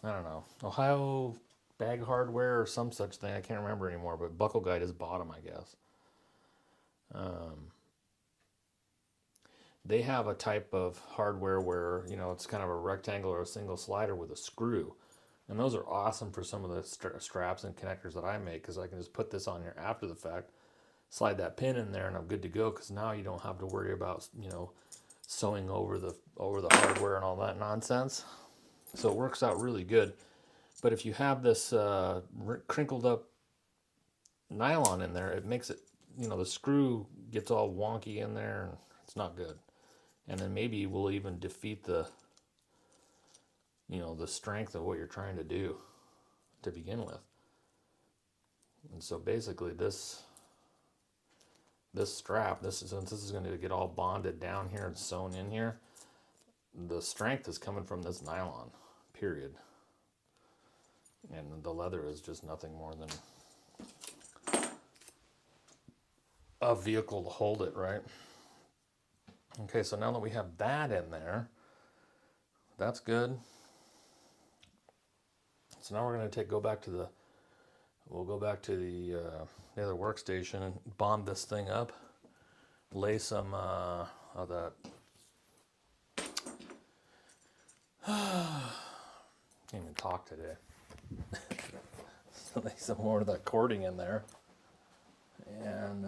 I don't know. Ohio Bag Hardware or some such thing. I can't remember anymore, but Buckle Guide is bottom, I guess. They have a type of hardware where, it's kind of a rectangle or a single slider with a screw. And those are awesome for some of the straps and connectors that I make, because I can just put this on here after the fact, slide that pin in there, and I'm good to go, because now you don't have to worry about, sewing over the hardware and all that nonsense. So it works out really good. But if you have this crinkled up nylon in there, it makes it, the screw gets all wonky in there, and it's not good. And then maybe we'll even defeat the strength of what you're trying to do to begin with. And so basically this strap, since this is going to get all bonded down here and sewn in here, the strength is coming from this nylon, period. And the leather is just nothing more than a vehicle to hold it, right? Okay, so now that we have that in there, that's good. So now we're going to go back to the other workstation and bond this thing up. Lay some of that. Can't even talk today. So lay some more of that cording in there, and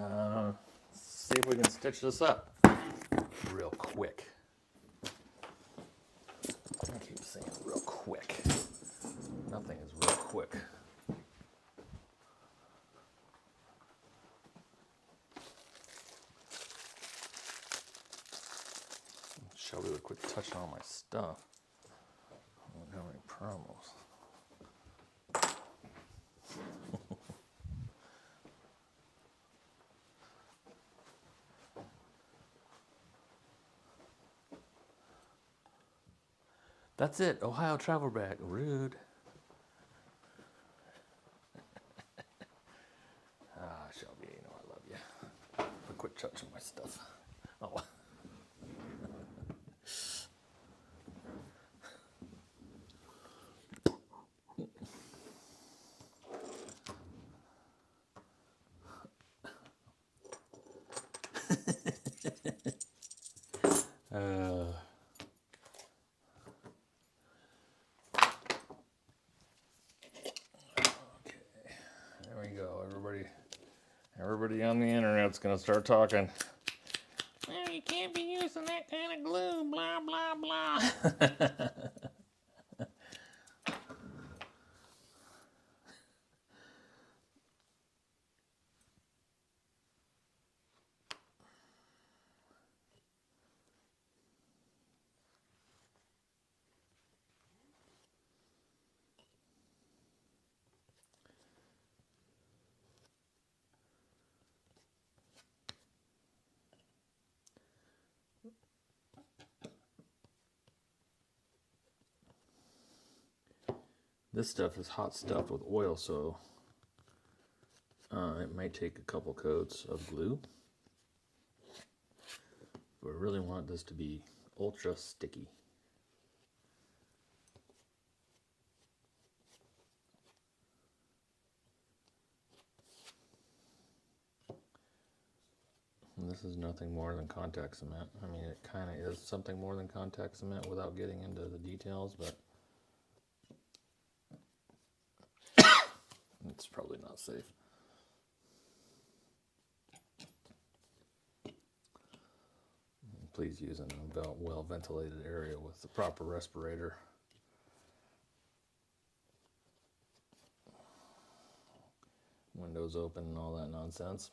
see if we can stitch this up real quick. I keep saying real quick. Nothing is real quick. Shelby would quit touching all my stuff. I don't have any promos. That's it. Ohio travel bag. Rude. Shelby, I love you. But quit touching my stuff. Oh. then the internet's going to start talking. Well, you can't be using that kind of glue, blah, blah, blah. This stuff is hot stuff with oil, so it might take a couple coats of glue. But I really want this to be ultra sticky. And this is nothing more than contact cement. I mean, it kind of is something more than contact cement without getting into the details, but it's probably not safe. Please use in a well-ventilated area with the proper respirator. Windows open and all that nonsense.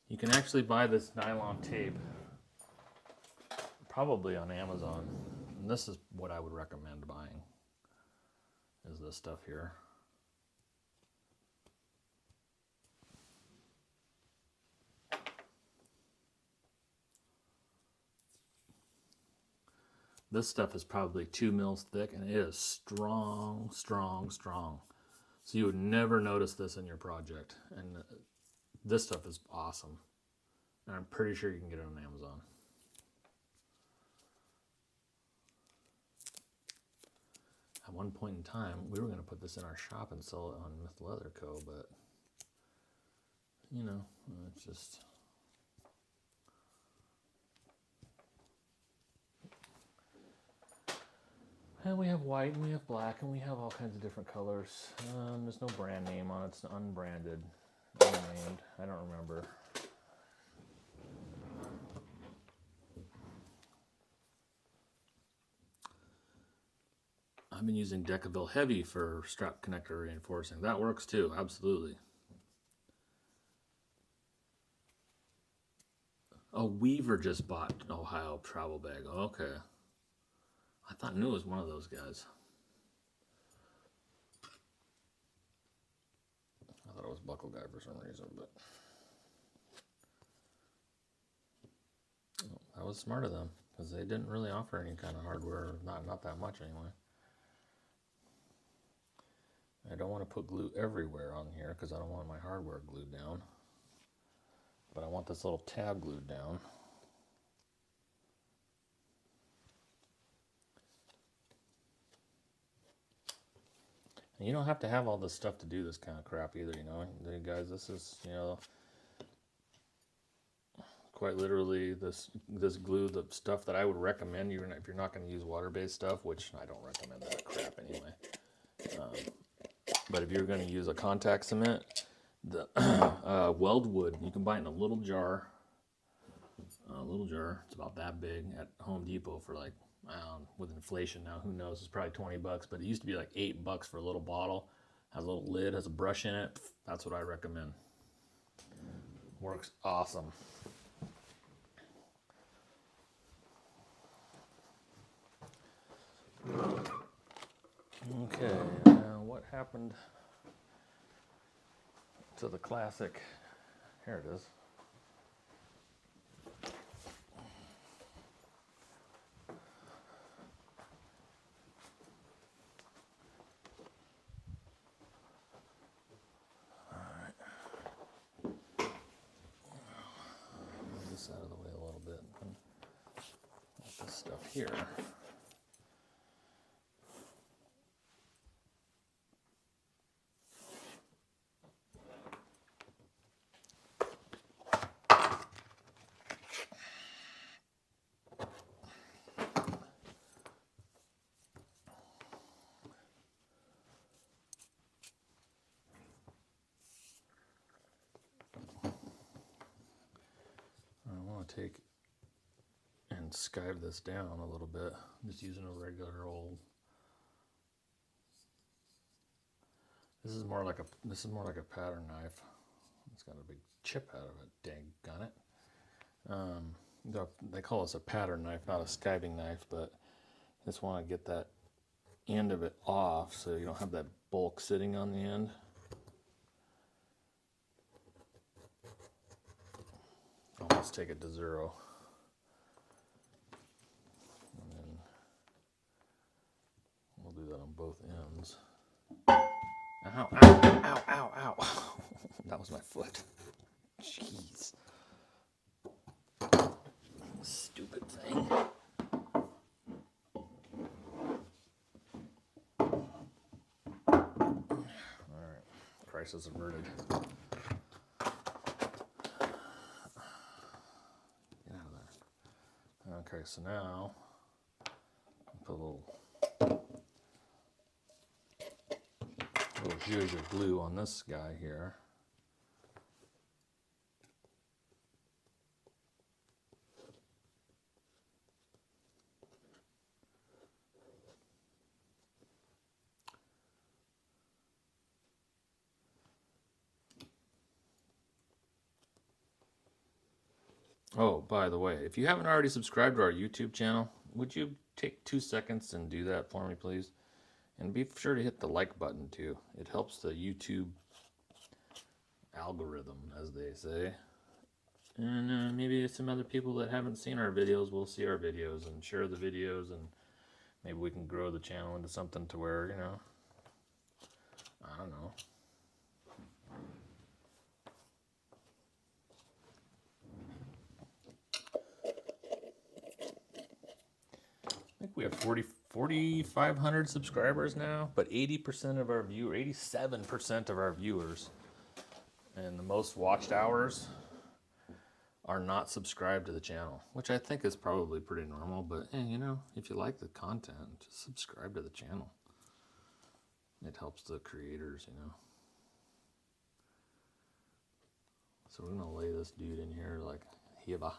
You can actually buy this nylon tape probably on Amazon. And this is what I would recommend buying, is this stuff here. This stuff is probably 2 mils thick, and it is strong, strong, strong. So you would never notice this in your project. And this stuff is awesome. And I'm pretty sure you can get it on Amazon. At one point in time, we were going to put this in our shop and sell it on Myth Leather Co., but, you know, it's just... And we have white, and we have black, and we have all kinds of different colors. There's no brand name on it. It's unbranded, unnamed. I don't remember. I've been using Decaville Heavy for strap connector reinforcing. That works too, absolutely. Oh, Weaver just bought Ohio travel bag. Okay. I thought New was one of those guys. I thought it was Buckle Guy for some reason, but that was smart of them, because they didn't really offer any kind of hardware, not that much anyway. I don't want to put glue everywhere on here because I don't want my hardware glued down, but I want this little tab glued down. And you don't have to have all this stuff to do this kind of crap either, you know. Guys, this is, you know, quite literally this glue, the stuff that I would recommend, even if you're not going to use water-based stuff, which I don't recommend that crap anyway. But if you're going to use a contact cement, the Weldwood, you can buy it in a little jar. It's about that big at Home Depot for like, with inflation now, who knows, it's probably 20 bucks, but it used to be like $8 for a little bottle. Has a little lid, has a brush in it. That's what I recommend. Works awesome. Okay, now what happened to the classic? Here it is. Out of the way a little bit. Put this stuff here. take and skive this down a little bit, just using a regular old. This is more like a pattern knife. It's got a big chip out of it. Dang it. They call this a pattern knife, not a skiving knife, but I just want to get that end of it off so you don't have that bulk sitting on the end. Almost take it to 0. And then we'll do that on both ends. Ow, ow, ow, ow, ow. That was my foot. Jeez. Stupid thing. Alright, crisis averted. Get out of there. Okay, so now put a little zhuzh glue on this guy here. Oh, by the way, if you haven't already subscribed to our YouTube channel, would you take 2 seconds and do that for me, please? And be sure to hit the like button, too. It helps the YouTube algorithm, as they say. And maybe some other people that haven't seen our videos will see our videos and share the videos, and maybe we can grow the channel into something to where, you know, I don't know. I think we have 4,500 subscribers now, but 80% of our 87% of our viewers and the most watched hours are not subscribed to the channel, which I think is probably pretty normal, but hey, you know, if you like the content, just subscribe to the channel. It helps the creators, you know. So we're gonna lay this dude in here like hiba.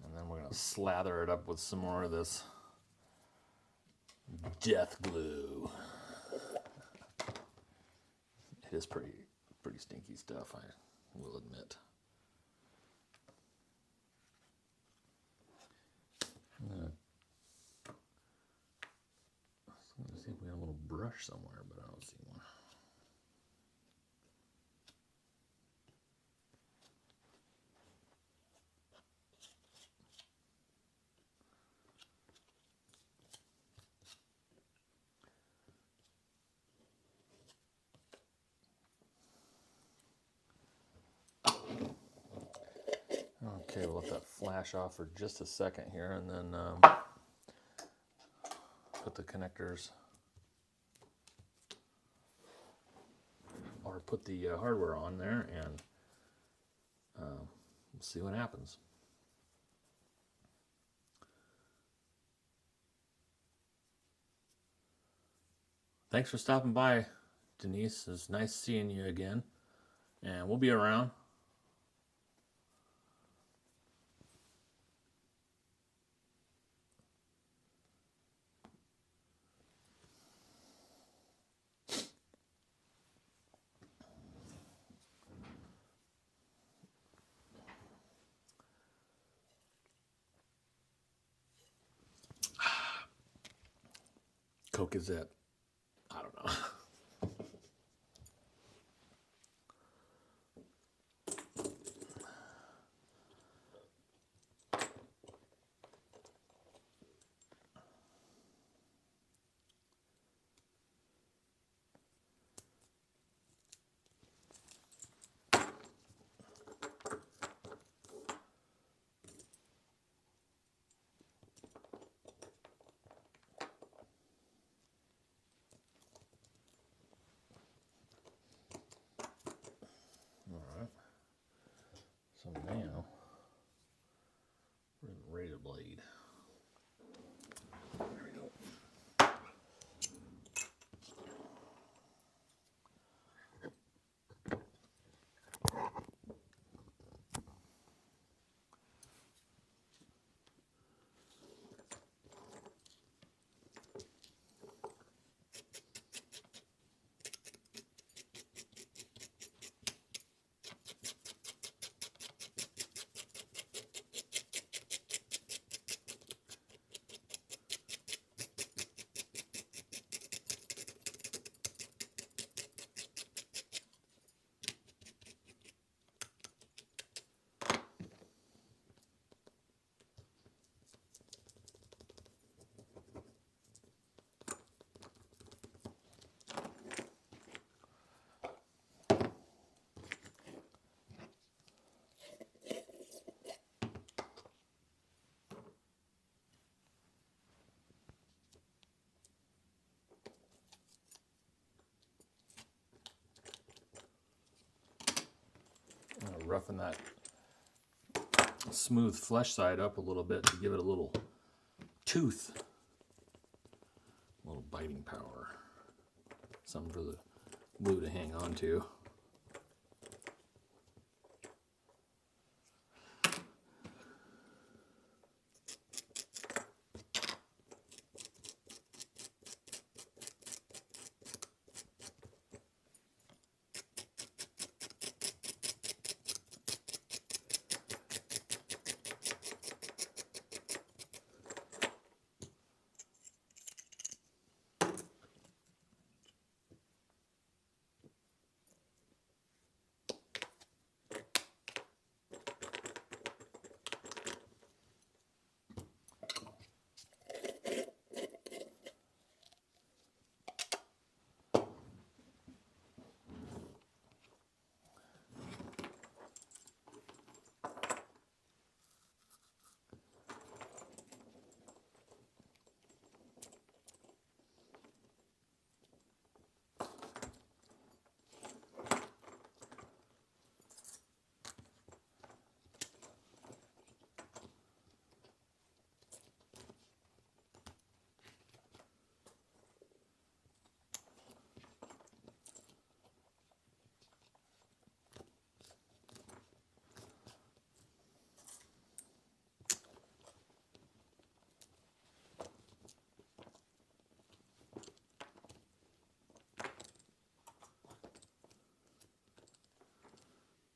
And then we're going to slather it up with some more of this death glue. It is pretty stinky stuff, I will admit. I'm going to see if we have a little brush somewhere, but I don't see one. Okay, we'll let that flash off for just a second here, and then put the connectors, or put the hardware on there, and we'll see what happens. Thanks for stopping by, Denise. It's nice seeing you again, and we'll be around. Coke is it? I don't know. So now, we're ready to blade. There we go. roughen that smooth flesh side up a little bit to give it a little tooth, a little biting power, something for the glue to hang on to.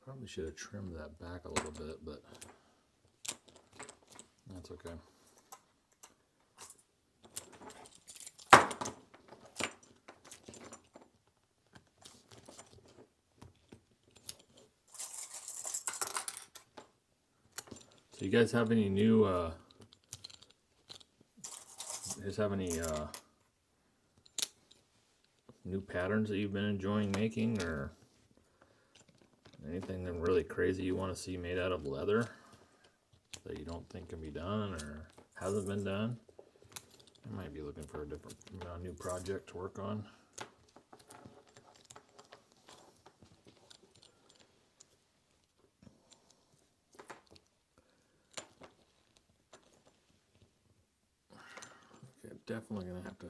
Probably should have trimmed that back a little bit, but that's okay. So you guys have any new, new patterns that you've been enjoying making, or anything that really crazy you want to see made out of leather that you don't think can be done or hasn't been done? I might be looking for a different, new project to work on. Okay, definitely gonna have to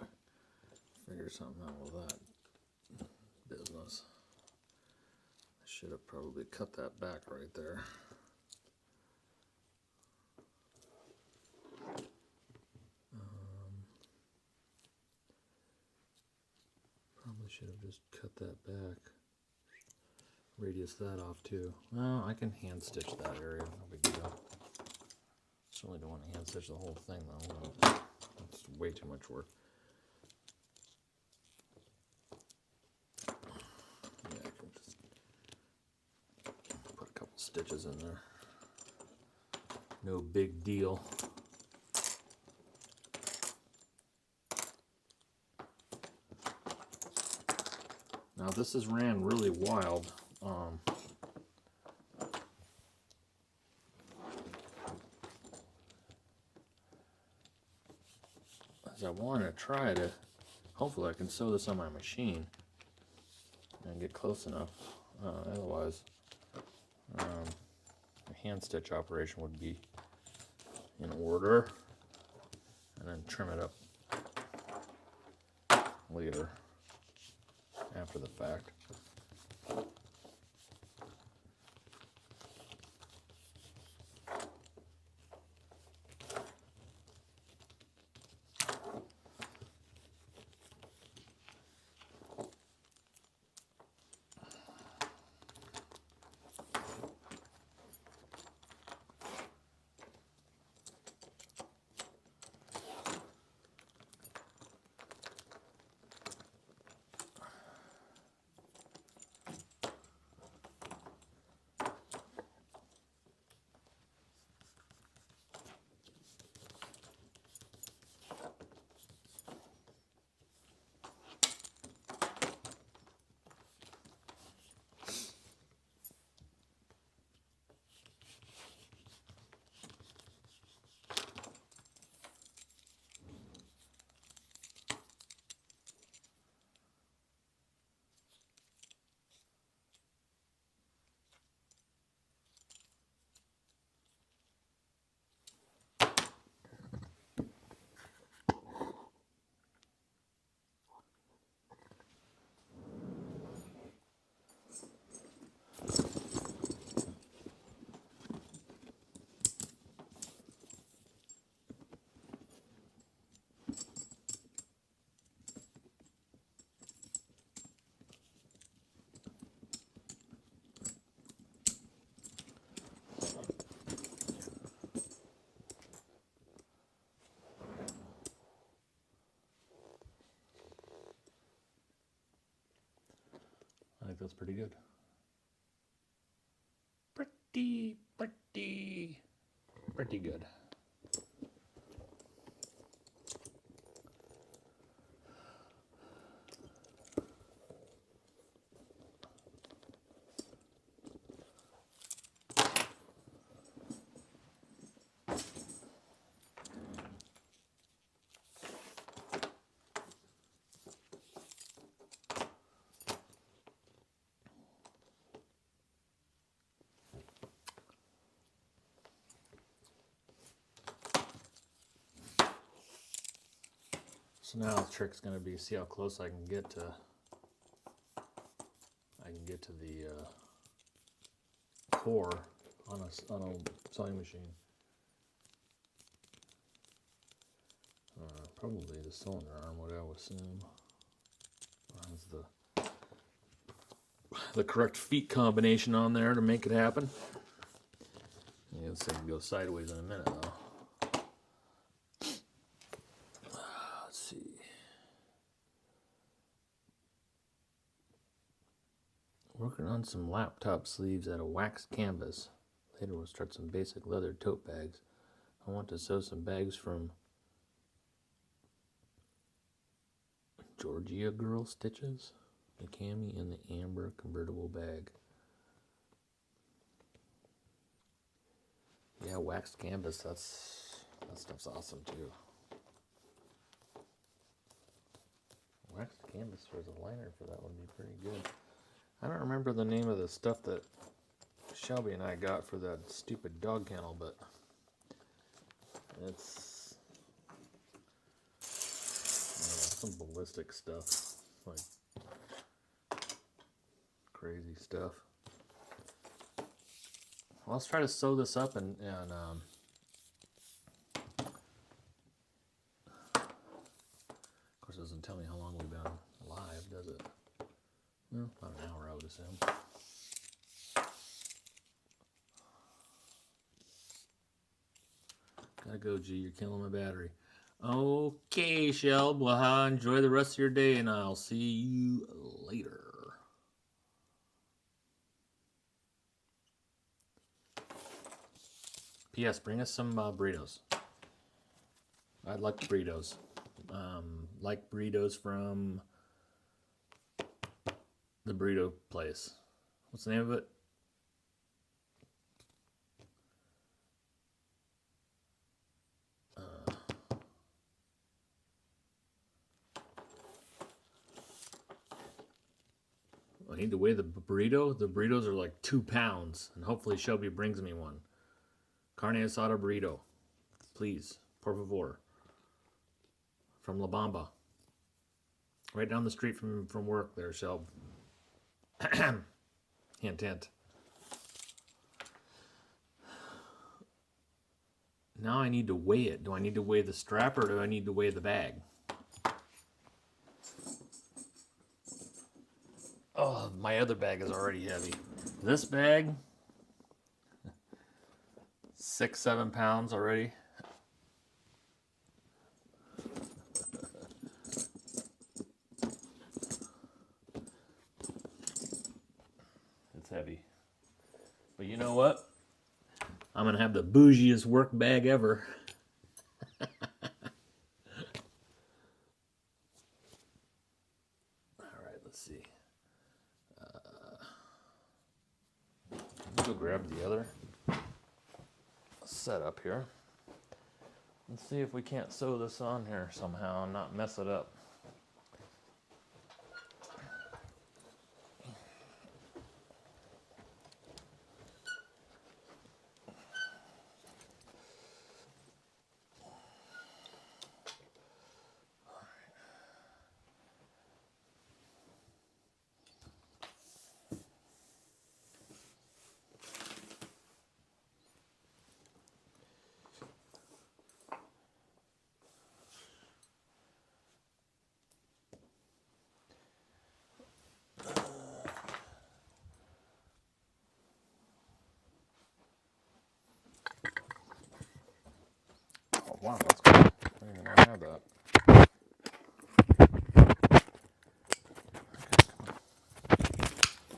figure something out with that business. Should have probably cut that back right there. Probably should have just cut that back. Radius that off too. Well, I can hand stitch that area. No big deal. Certainly don't want to hand stitch the whole thing though. That's way too much work. Stitches in there. No big deal. Now this is ran really wild. As I want to try to, hopefully I can sew this on my machine and get close enough. Otherwise, a hand stitch operation would be in order, and then trim it up later after the fact. like that's pretty good. Pretty good. So now the trick's going to be see how close I can get to the core on a sewing machine. Probably the cylinder arm, what I would assume. Has the correct feet combination on there to make it happen. Yeah, this thing can go sideways in a minute though. Let's see. Working on some laptop sleeves out of waxed canvas. Later we'll start some basic leather tote bags. I want to sew some bags from Georgia Girl Stitches. The cami in the amber convertible bag. Yeah, waxed canvas, that stuff's awesome too. Waxed canvas as a liner for that would be pretty good. I don't remember the name of the stuff that Shelby and I got for that stupid dog kennel, but it's some ballistic stuff, like crazy stuff. Well, let's try to sew this up and of course it doesn't tell me how long we've been live, does it? Well, about an hour I would assume. Gotta go, G, you're killing my battery. Okay, Shelb, well, enjoy the rest of your day and I'll see you later. P.S. Bring us some burritos. I'd like burritos. Like burritos from the burrito place. What's the name of it? I need to weigh the burrito. The burritos are like 2 pounds, and hopefully Shelby brings me one. Carne asada burrito, please, por favor. From La Bamba. Right down the street from work there, Shelb. Hint, hint. Now I need to weigh it. Do I need to weigh the strap or do I need to weigh the bag? Oh, my other bag is already heavy. This bag, 6-7 pounds already. It's heavy. But you know what? I'm going to have the bougiest work bag ever. Alright, let's see. Go grab the other setup here. Let's see if we can't sew this on here somehow and not mess it up. Wow, that's cool. I didn't even know I had that. Okay,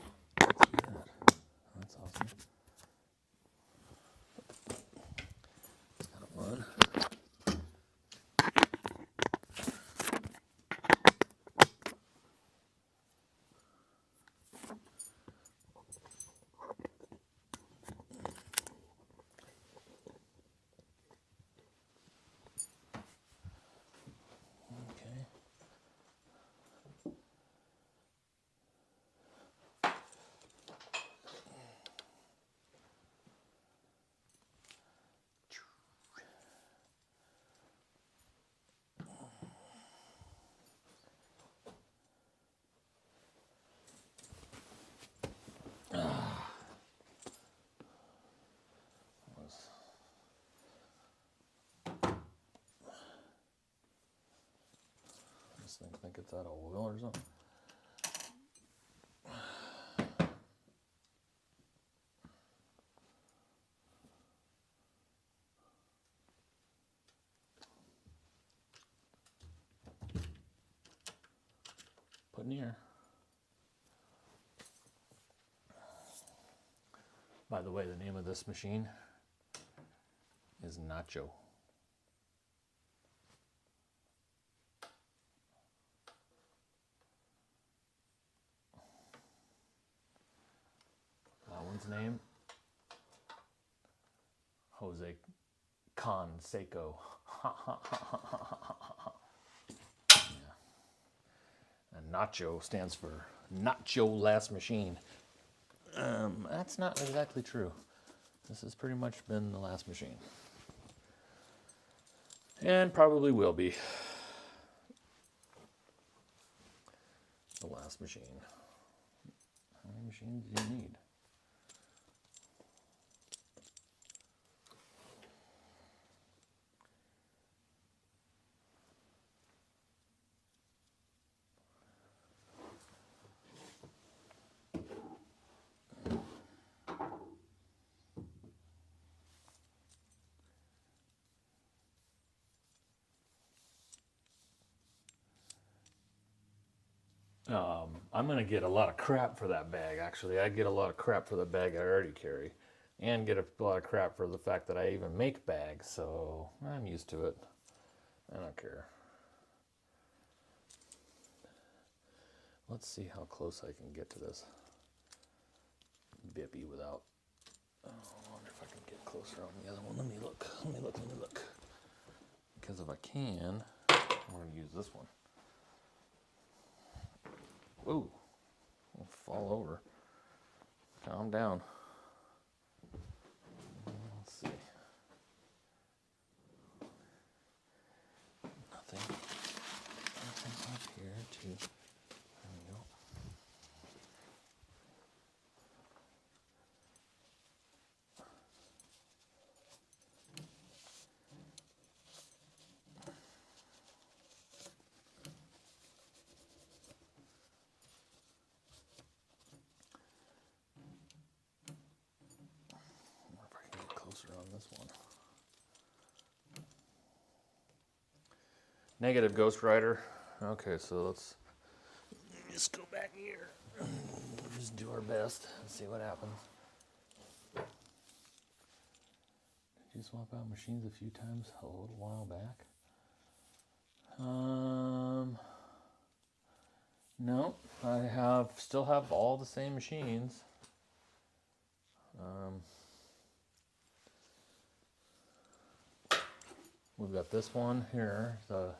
thing think it's out of oil or something. Put in here. By the way, the name of this machine is Nacho. That one's name, Jose Canseco. Yeah. And Nacho stands for Nacho Last Machine. That's not exactly true. This has pretty much been the last machine. And probably will be the last machine. How many machines do you need? I'm going to get a lot of crap for that bag, actually. I get a lot of crap for the bag I already carry. And get a lot of crap for the fact that I even make bags, so I'm used to it. I don't care. Let's see how close I can get to this bippy without... Oh, I wonder if I can get closer on the other one. Let me look. Because if I can, I'm going to use this one. Whoa, I'll fall over. Calm down. Let's see. Nothing up here too. There we go. On this one. Negative Ghost Rider. Okay, so let's just go back here. Just do our best and see what happens. Did you swap out machines a few times a little while back? No, I still have all the same machines. We've got this one here, the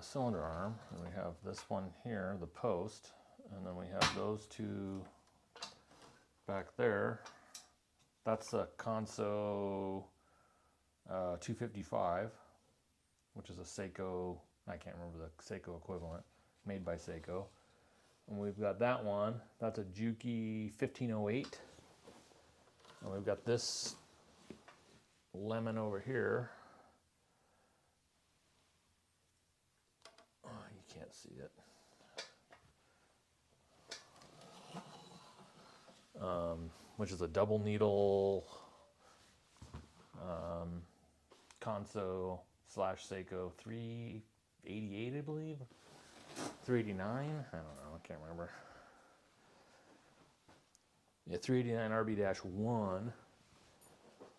cylinder arm, and we have this one here, the post, and then we have those two back there. That's a Conso 255, which is a Seiko, I can't remember the Seiko equivalent, made by Seiko. And we've got that one, that's a Juki 1508. And we've got this lemon over here. Oh, you can't see it. Which is a double needle Conso / Seiko 388, I believe. 389? I don't know, I can't remember. Yeah, 389 RB-1.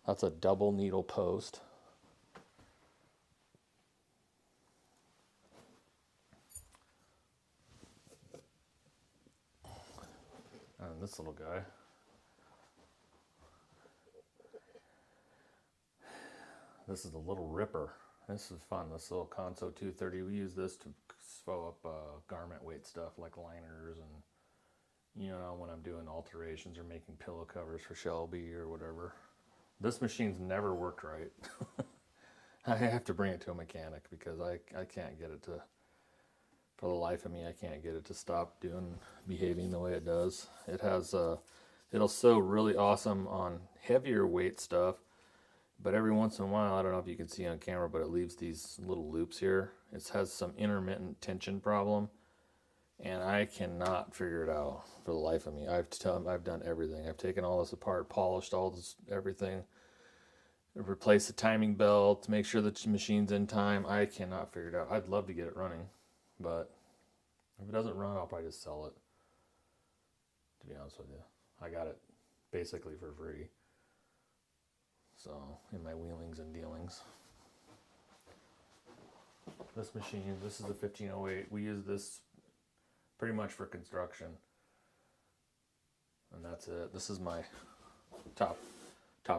That's a double needle post. And this little guy. This is a little ripper. This is fun, this little Conso 230. We use this to sew up garment weight stuff like liners and, you know, when I'm doing alterations or making pillow covers for Shelby or whatever. This machine's never worked right. I have to bring it to a mechanic because I can't get it to, for the life of me, I can't get it to stop behaving the way it does. It has, it'll sew really awesome on heavier weight stuff, But every once in a while, I don't know if you can see on camera, but it leaves these little loops here. It has some intermittent tension problem, and I cannot figure it out for the life of me. I've done everything. I've taken all this apart, polished all this everything, replaced the timing belt to make sure the machine's in time. I cannot figure it out. I'd love to get it running, but if it doesn't run, I'll probably just sell it. To be honest with you, I got it basically for free. So in my wheelings and dealings. This machine, this is the 1508. We use this pretty much for construction. And that's it. This is my top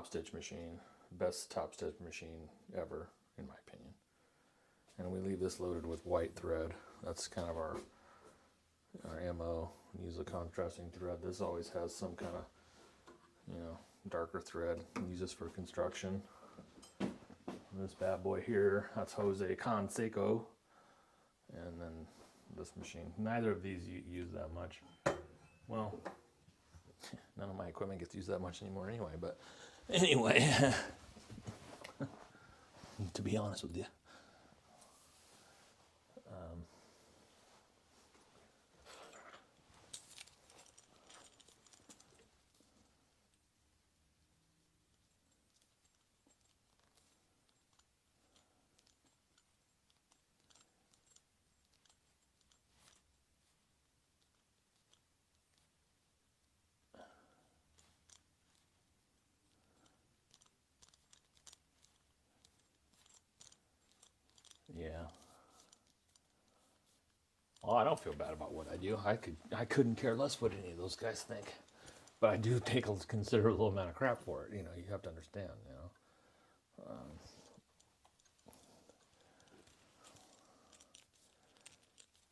stitch machine. Best top stitch machine ever, in my opinion. And we leave this loaded with white thread. That's kind of our MO. We use a contrasting thread. This always has some kind of, darker thread. We use this for construction. This bad boy here, that's Jose Canseco. And then this machine. Neither of these use that much. Well, none of my equipment gets used that much anymore anyway, but anyway, to be honest with you. Yeah. Oh, I don't feel bad about what I do. I couldn't care less what any of those guys think, but I do take a considerable amount of crap for it. You have to understand.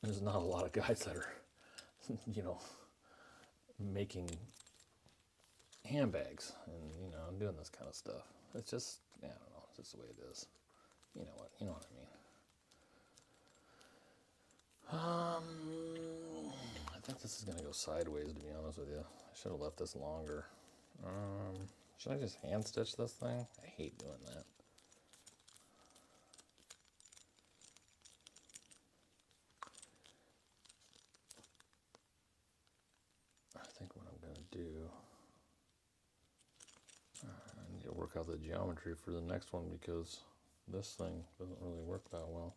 There's not a lot of guys that are, making handbags and doing this kind of stuff. It's just, I don't know. It's just the way it is. You know what? You know what I mean. I think this is gonna go sideways, to be honest with you. I should have left this longer. Should I just hand stitch this thing? I hate doing that. I think what I'm gonna do, I need to work out the geometry for the next one because this thing doesn't really work that well.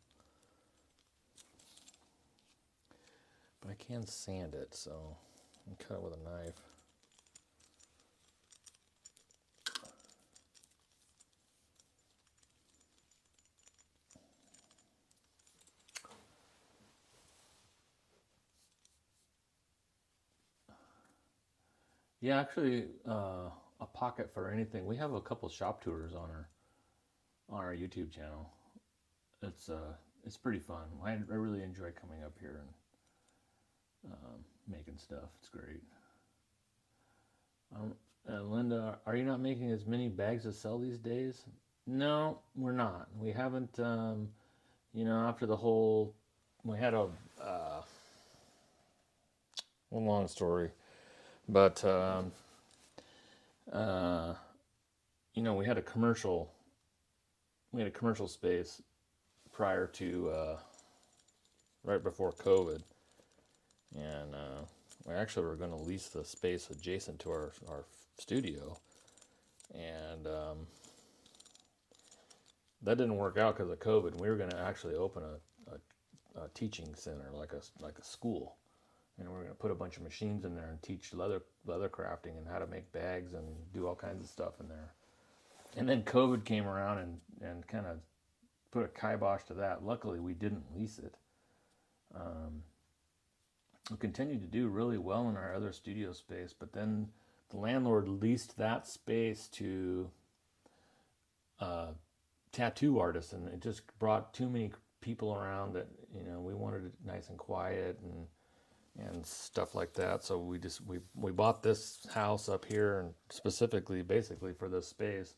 But I can sand it, so I can cut it with a knife. Yeah, actually, a pocket for anything. We have a couple shop tours on our YouTube channel. It's pretty fun. I really enjoy coming up here and making stuff. It's great. Linda, are you not making as many bags to sell these days? No, we're not. We haven't. After the whole, we had a one long story, but we had a commercial space prior to right before COVID, and we actually were going to lease the space adjacent to our studio, and that didn't work out because of COVID. We were going to actually open a teaching center, like a school, and we were going to put a bunch of machines in there and teach leather crafting and how to make bags and do all kinds of stuff in there. And then COVID came around and kind of put a kibosh to that. Luckily, we didn't lease it. We continued to do really well in our other studio space, but then the landlord leased that space to tattoo artists, and it just brought too many people around that we wanted it nice and quiet and stuff like that. So we bought this house up here and specifically basically for this space,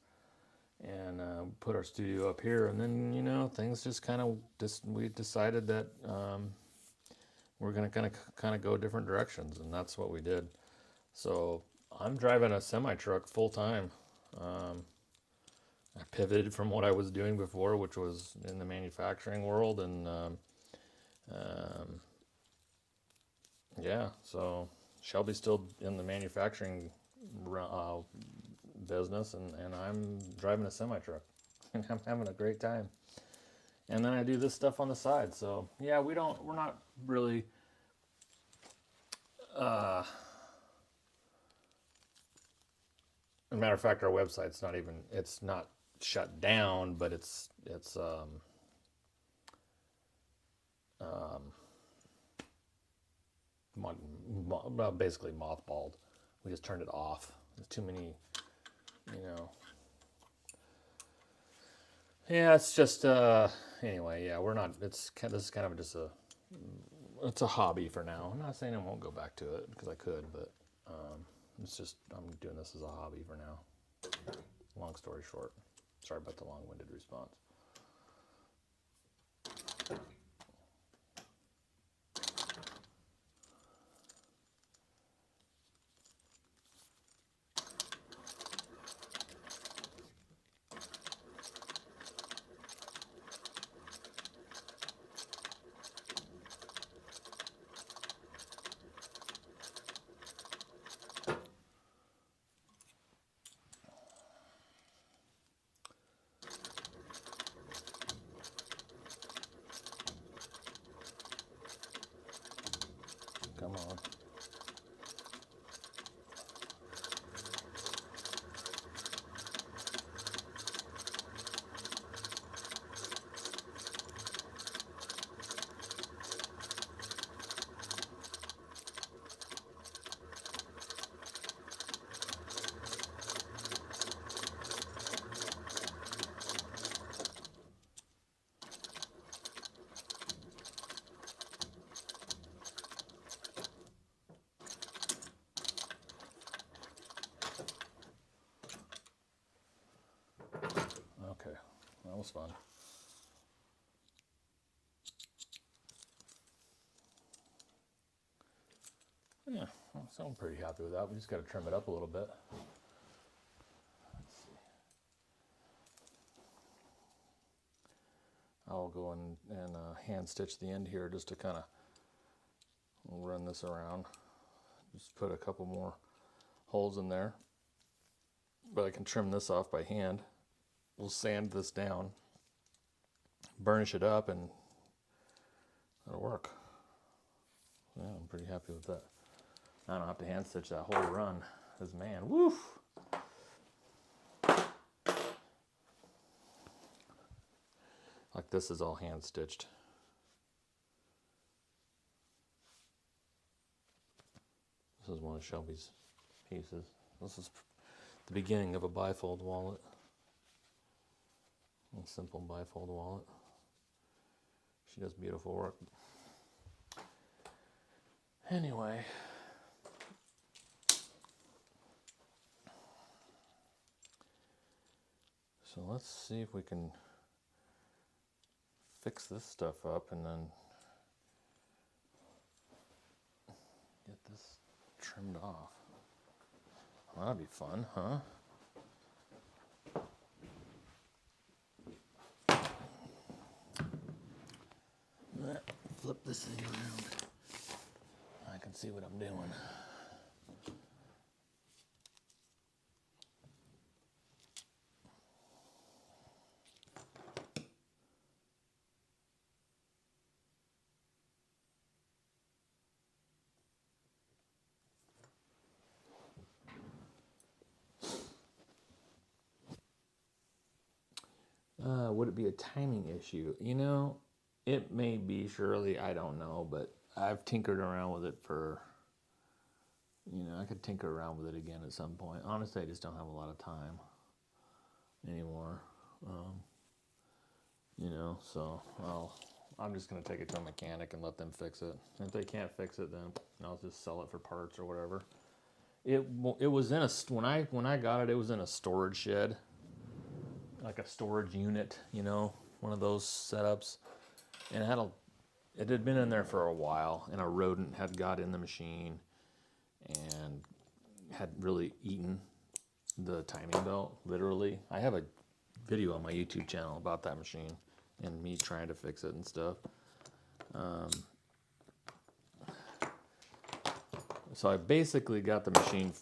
and put our studio up here. And then things just kind of we decided that we're gonna kind of go different directions, and that's what we did. So I'm driving a semi truck full time. I pivoted from what I was doing before, which was in the manufacturing world, and um, yeah, so Shelby's still in the manufacturing business, and I'm driving a semi truck, and I'm having a great time. And then I do this stuff on the side. So yeah, we're not really. As a matter of fact, our website's not even. It's not shut down, but it's basically mothballed. We just turned it off. There's too many, you know. Yeah, it's just anyway. Yeah, we're not. This is kind of just it's a hobby for now. I'm not saying I won't go back to it because I could, but it's just I'm doing this as a hobby for now. Long story short. Sorry about the long-winded response. Come on. Okay, that was fun. Yeah, so I'm pretty happy with that. We just got to trim it up a little bit. Let's see. I'll go and hand stitch the end here just to kind of run this around. Just put a couple more holes in there. But I can trim this off by hand. We'll sand this down, burnish it up, and it'll work. Yeah, I'm pretty happy with that. I don't have to hand stitch that whole run. Because man, woof! Like this is all hand stitched. This is one of Shelby's pieces. This is the beginning of a bifold wallet. A simple bifold wallet. She does beautiful work. Anyway. So let's see if we can fix this stuff up and then get this trimmed off. Well, that'd be fun, huh? Flip this thing around. I can see what I'm doing. Would it be a timing issue? You know, it may be, surely, I don't know, but I've tinkered around with it for, you know, I could tinker around with it again at some point. Honestly, I just don't have a lot of time anymore. You know, so I'm just going to take it to a mechanic and let them fix it. If they can't fix it, then I'll just sell it for parts or whatever. It was in a, when I got it, it was in a storage shed. Like a storage unit, you know, one of those setups, and it had been in there for a while, and a rodent had got in the machine and had really eaten the timing belt, literally. I have a video on my YouTube channel about that machine and me trying to fix it and stuff. So I basically got the machine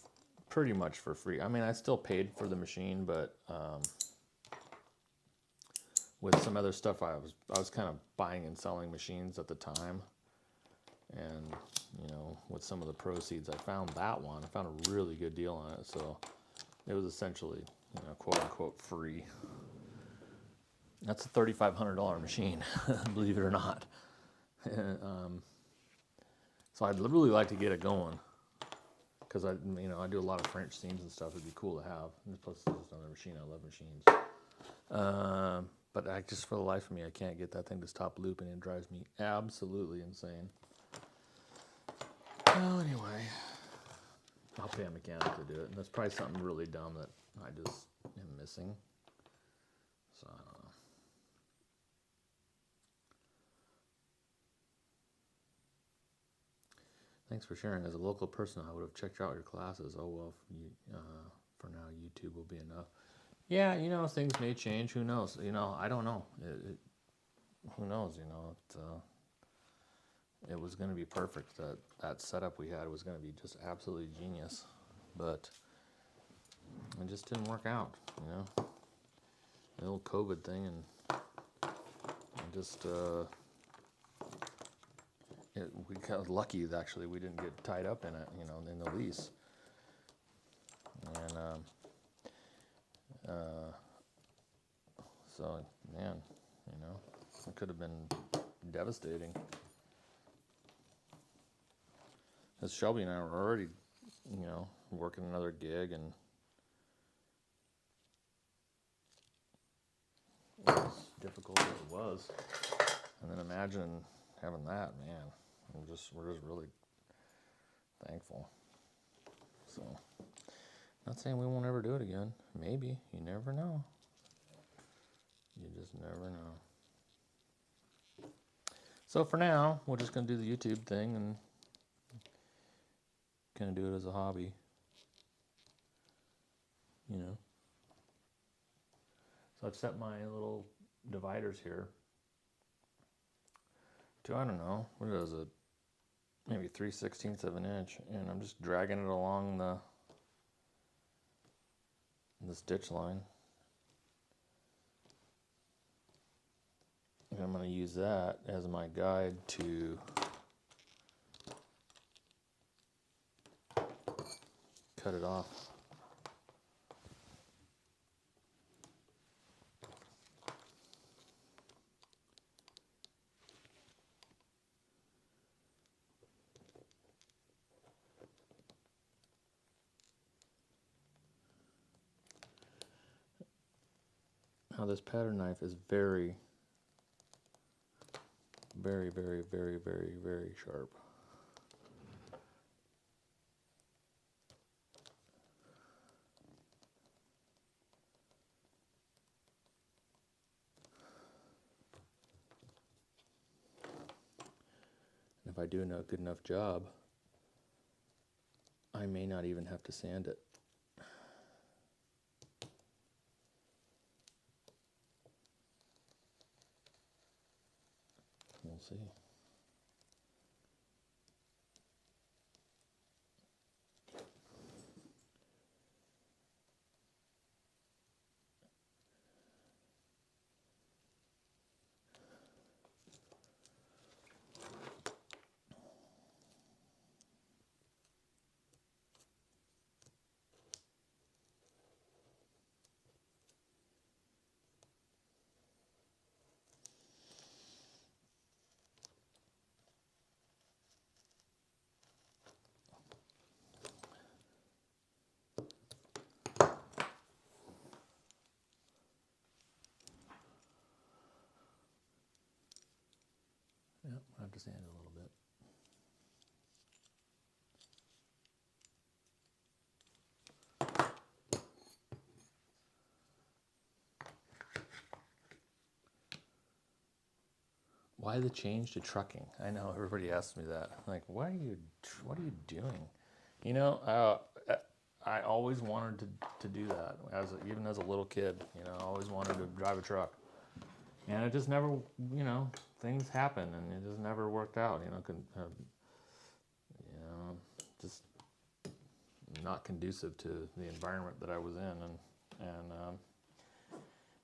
pretty much for free. I mean, I still paid for the machine, but with some other stuff, I was kind of buying and selling machines at the time, and with some of the proceeds, I found that one. I found a really good deal on it, so it was essentially quote unquote free. That's a $3,500 machine, believe it or not. So I'd really like to get it going, because I do a lot of French seams and stuff. It'd be cool to have. And plus, it's just another machine. I love machines. But just for the life of me, I can't get that thing to stop looping. It drives me absolutely insane. Well, anyway, I'll pay a mechanic to do it. And that's probably something really dumb that I just am missing. So I don't know. Thanks for sharing. As a local person, I would have checked out your classes. Oh well, for now, YouTube will be enough. Yeah, things may change. Who knows? I don't know. Who knows? It was going to be perfect. That setup we had was going to be just absolutely genius, but it just didn't work out. The old COVID thing, and just we got lucky that actually we didn't get tied up in it, in the lease, and so man, it could have been devastating. Because Shelby and I were already, working another gig, and as difficult as it was, and then imagine having that, man. We're just really thankful. So, not saying we won't ever do it again. Maybe. You never know. You just never know. So for now, we're just going to do the YouTube thing and kind of do it as a hobby. So I've set my little dividers here to, I don't know, what is it? Maybe 3/16 of an inch, and I'm just dragging it along the stitch line. And I'm going to use that as my guide to cut it off. Now this pattern knife is very, very, very, very, very, very sharp. And if I do a good enough job, I may not even have to sand it. We'll see. Yep, I have to sand it a little bit. Why the change to trucking? I know everybody asks me that. Like, what are you doing? I always wanted to do that even as a little kid. You know, I always wanted to drive a truck, and it just never, you know, things happen, and it just never worked out. You know, just not conducive to the environment that I was in, and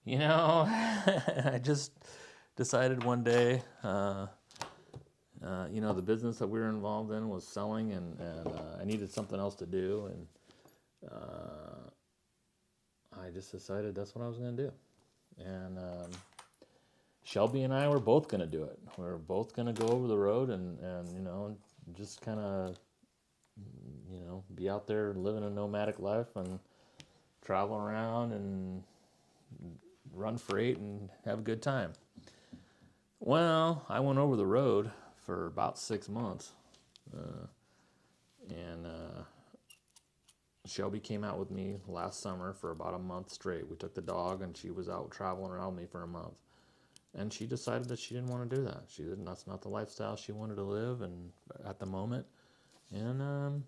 you know, I just decided one day. You know, the business that we were involved in was selling, and I needed something else to do, and I just decided that's what I was going to do. And Shelby and I were both going to do it. We were both going to go over the road and you know, just kind of, you know, be out there living a nomadic life and travel around and run freight and have a good time. Well, I went over the road for about 6 months, and Shelby came out with me last summer for about a month straight. We took the dog, and she was out traveling around with me for a month, and she decided that she didn't want to do that. That's not the lifestyle she wanted to live, and at the moment, and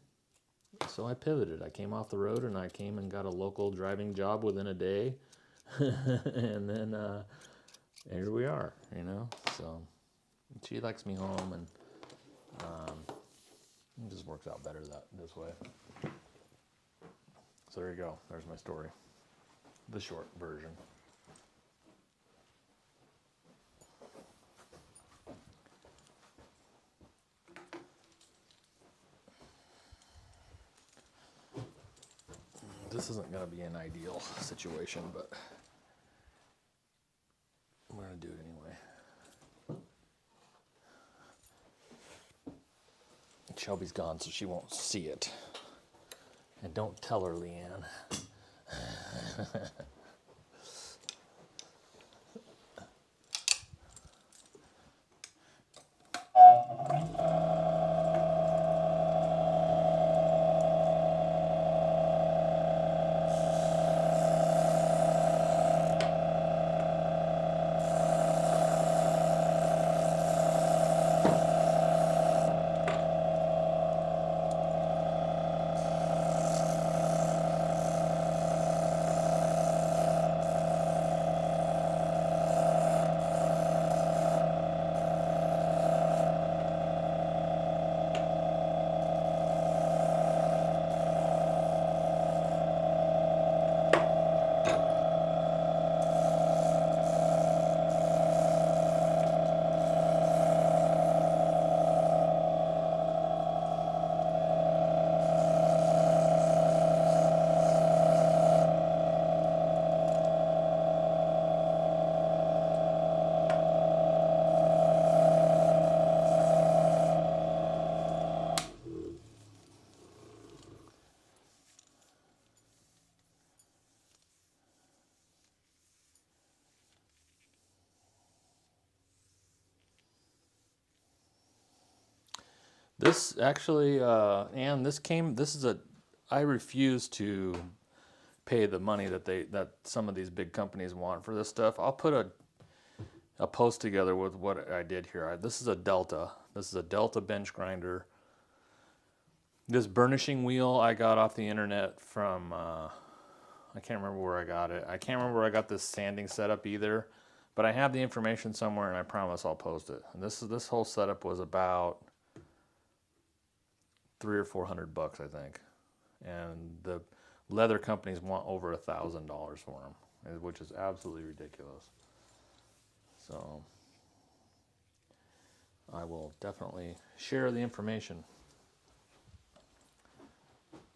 so I pivoted. I came off the road, and I came and got a local driving job within a day, and then here we are. You know, so. She likes me home, and it just works out better this way. So there you go. There's my story. The short version. This isn't going to be an ideal situation, but I'm going to do it anyway. Shelby's gone, so she won't see it. And don't tell her, Leanne. This actually, Ann, I refuse to pay the money that some of these big companies want for this stuff. I'll put a post together with what I did here. This is a Delta. This is a Delta bench grinder. This burnishing wheel I got off the internet from, I can't remember where I got it. I can't remember where I got this sanding setup either, but I have the information somewhere, and I promise I'll post it. And this whole setup was about $300 or $400, I think, and the leather companies want over $1,000 for them, which is absolutely ridiculous. So I will definitely share the information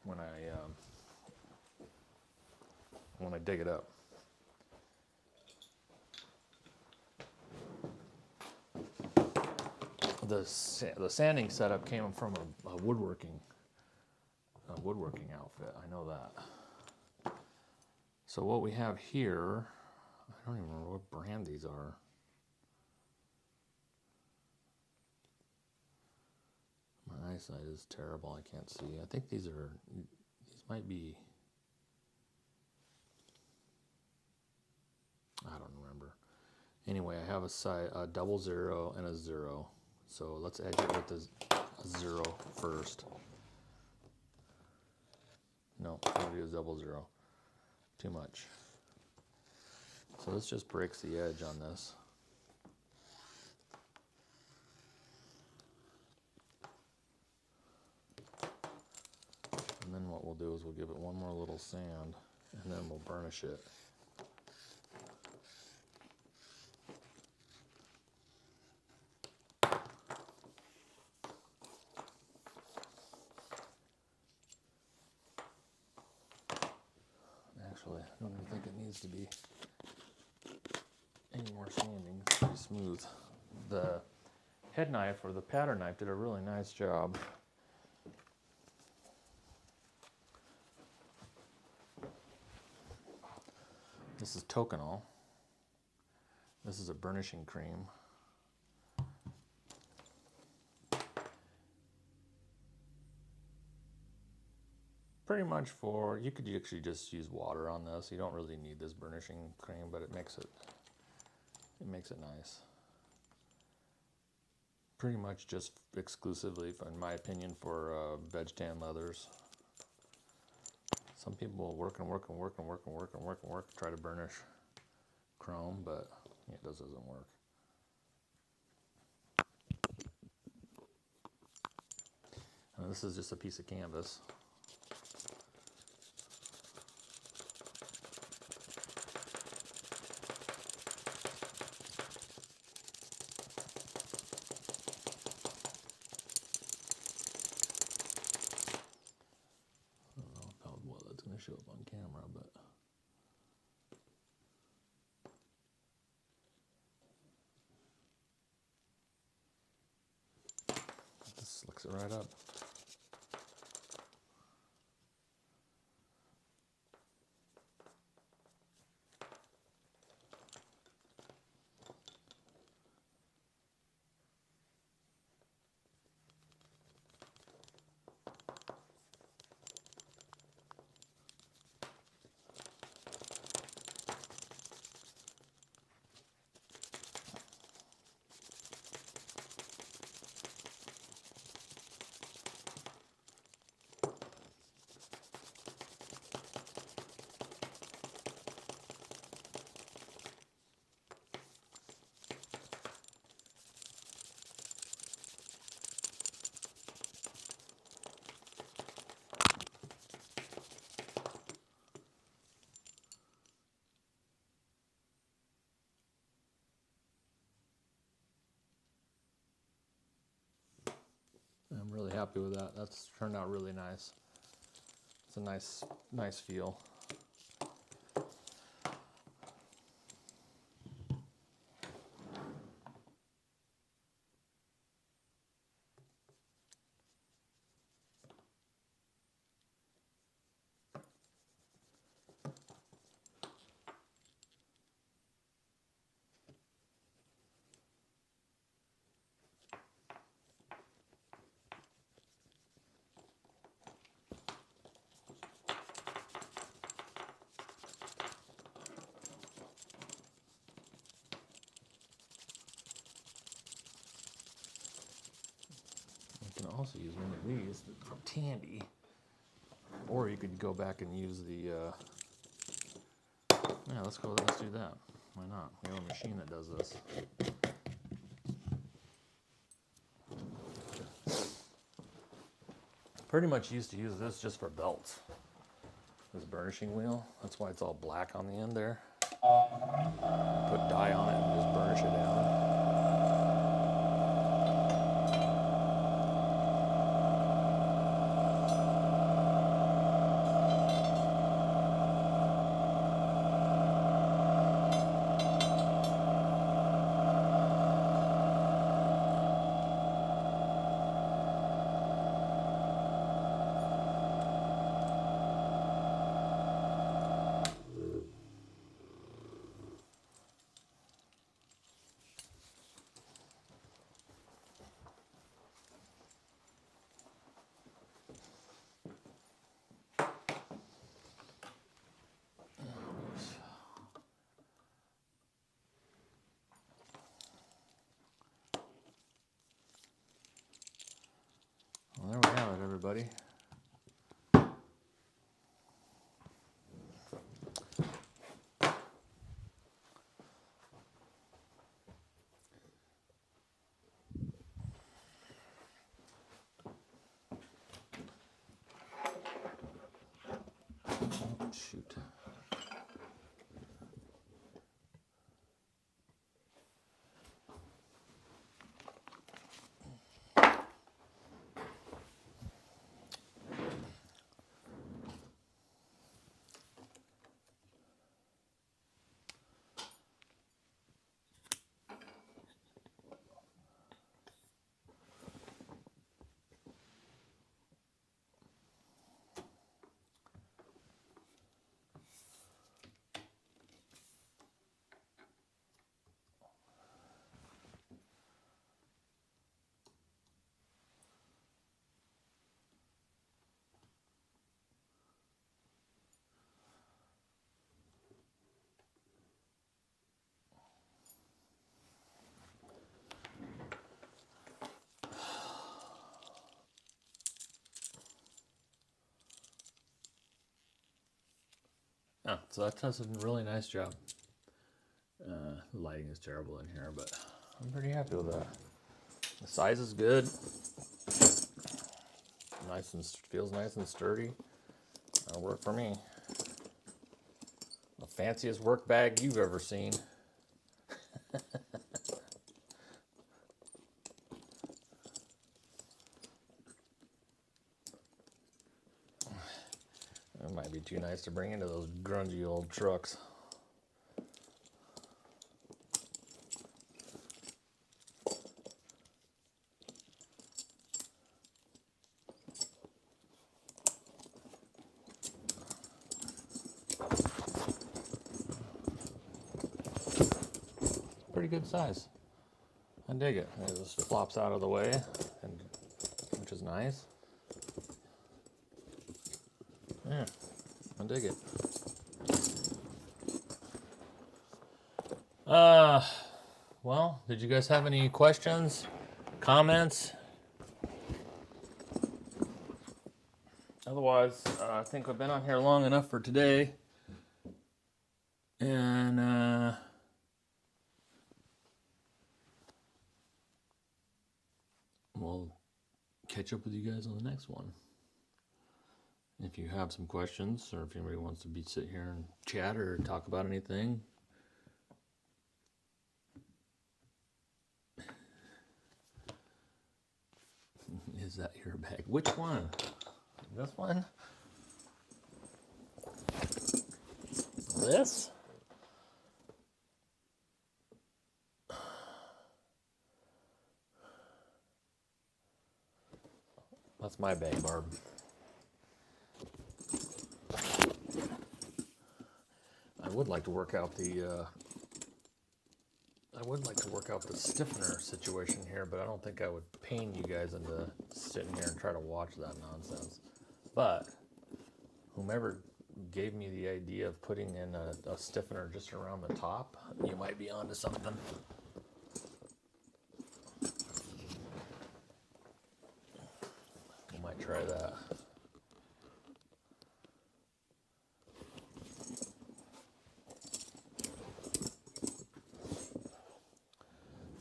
when I dig it up. The sanding setup came from a woodworking outfit. I know that. So what we have here, I don't even remember what brand these are. My eyesight is terrible. I can't see. I think these might be, I don't remember. Anyway, I have a 00 and a 0. So let's edge it with a 0 first. No, quality is 00. Too much. So this just breaks the edge on this. And then what we'll do is we'll give it one more little sand, and then we'll burnish it. Actually, I don't even think it needs to be any more sanding. It's pretty smooth. The head knife or the pattern knife did a really nice job. This is Toconol. This is a burnishing cream. Pretty much for, you could actually just use water on this. You don't really need this burnishing cream, but it makes it nice. Pretty much just exclusively, in my opinion, for veg tan leathers. Some people will work, try to burnish chrome, but yeah, it just doesn't work. And this is just a piece of canvas. Show up on camera, but this slicks it right up. I'm really happy with that. That's turned out really nice. It's a nice feel. You can also use one of these from Tandy, or you could go back and use the yeah, let's do that. Why not? We have a machine that does this. Pretty much used to use this just for belts. This burnishing wheel, that's why it's all black on the end there. Put dye on it and just burnish it down. Well, there we have it, everybody. troubleshoot. Oh, so that does a really nice job. The lighting is terrible in here, but I'm pretty happy with that. The size is good. Nice and feels nice and sturdy. That'll work for me. The fanciest work bag you've ever seen. It might be too nice to bring into those grungy old trucks. Pretty good size. I dig it. It just flops out of the way, which is nice. Yeah, I dig it. Well, did you guys have any questions, comments? Otherwise, I think I've been on here long enough for today. And we'll catch up with you guys on the next one. If you have some questions, or if anybody wants to sit here and chat or talk about anything, is that your bag? Which one? This one? This? That's my bag, Barb. I would like to work out the stiffener situation here, but I don't think I would pain you guys into sitting here and try to watch that nonsense. But whomever gave me the idea of putting in a stiffener just around the top, you might be onto something. We might try that.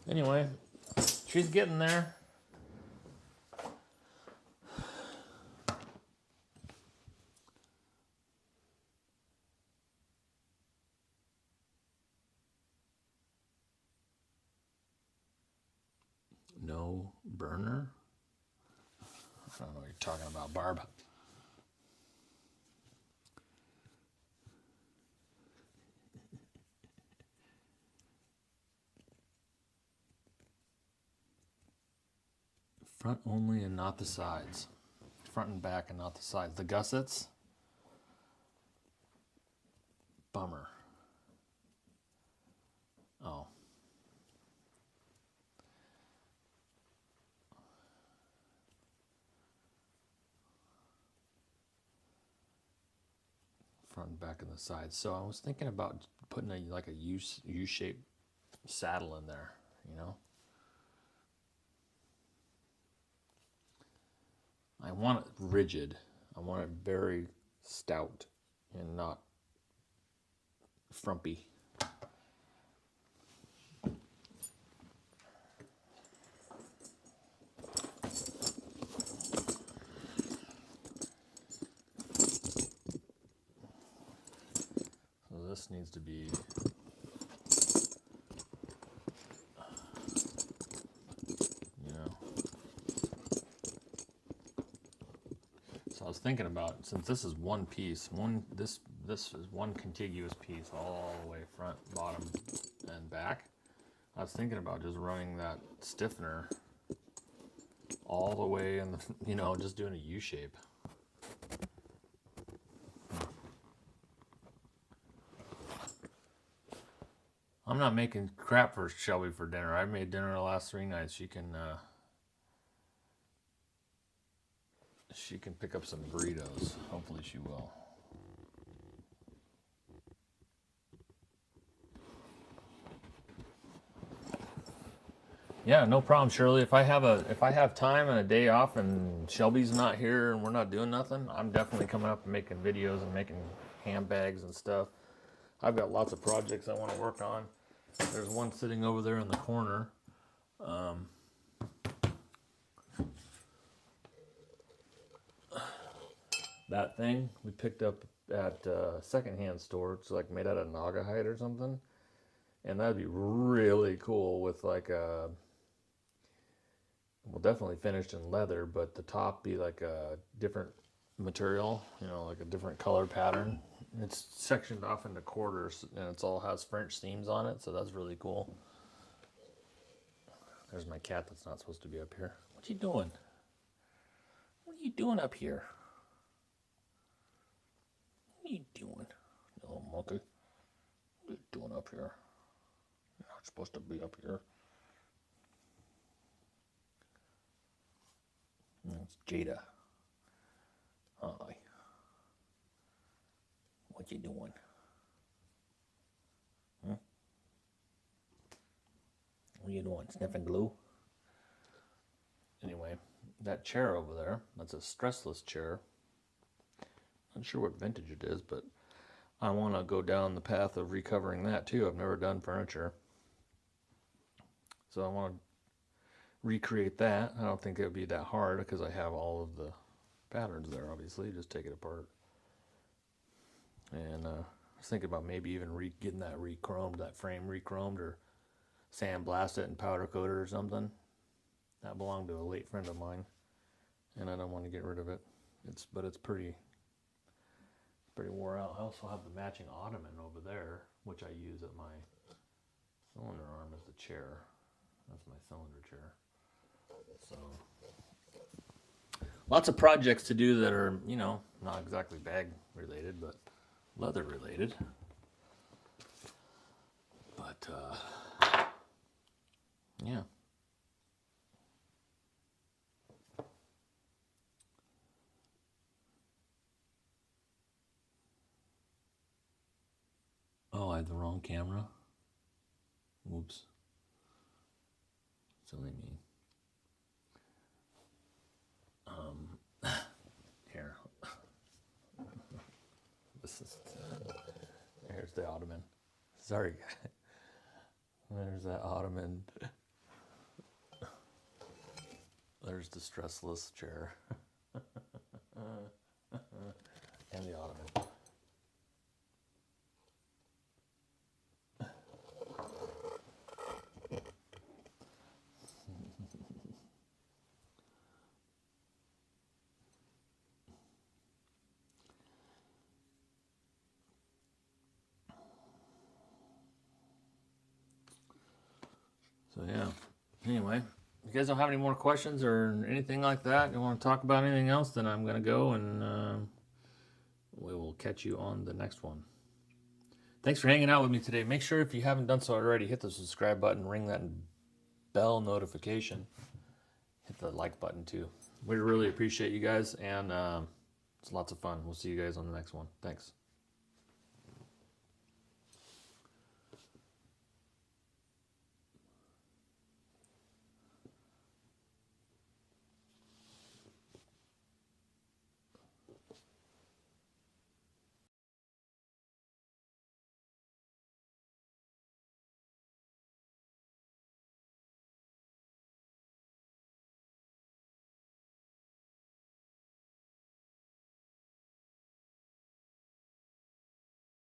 Anyway, she's getting there. No burner? I don't know what you're talking about, Barb. Front only and not the sides. Front and back and not the sides. The gussets? Bummer. Oh. Front and back and the sides. So I was thinking about putting a U-shaped saddle in there, you know? I want it rigid. I want it very stout and not frumpy. needs to be, you know. So I was thinking about, since this is one piece, this is one contiguous piece all the way front, bottom, and back. I was thinking about just running that stiffener all the way in the, you know, just doing a U shape. I'm not making crap for Shelby for dinner. I made dinner the last 3 nights. She can pick up some burritos. Hopefully she will. Yeah, no problem, Shirley. If I have time and a day off and Shelby's not here and we're not doing nothing, I'm definitely coming up and making videos and making handbags and stuff. I've got lots of projects I want to work on. There's one sitting over there in the corner. That thing we picked up at a secondhand store. It's like made out of naga hide or something. And that'd be really cool with like a, well, definitely finished in leather, but the top be like a different material, you know, like a different color pattern. It's sectioned off into quarters, and it's all has French seams on it, so that's really cool. There's my cat that's not supposed to be up here. What you doing? What are you doing up here? What are you doing, little monkey? What are you doing up here? You're not supposed to be up here. It's Jada. Hi. What you doing? Huh? What are you doing? Sniffing glue? Anyway, that chair over there, that's a stressless chair. Not sure what vintage it is, but I want to go down the path of recovering that too. I've never done furniture. So I want to recreate that. I don't think it would be that hard because I have all of the patterns there, obviously. Just take it apart. And I was thinking about maybe even getting that re-chromed, that frame re-chromed, or sandblast it and powder coat it or something. That belonged to a late friend of mine, and I don't want to get rid of it. But it's pretty wore out. I also have the matching ottoman over there, which I use at my cylinder arm as the chair. That's my cylinder chair. So lots of projects to do that are, you know, not exactly bag related, but leather related. But yeah. Oh, I had the wrong camera. Whoops. Silly me. Here. Here's the ottoman. Sorry, guys. There's that ottoman. There's the stressless chair. And the ottoman. So yeah, anyway, if you guys don't have any more questions or anything like that, you want to talk about anything else, then I'm going to go and we will catch you on the next one. Thanks for hanging out with me today. Make sure if you haven't done so already, hit the subscribe button, ring that bell notification, hit the like button too. We really appreciate you guys, and it's lots of fun. We'll see you guys on the next one. Thanks.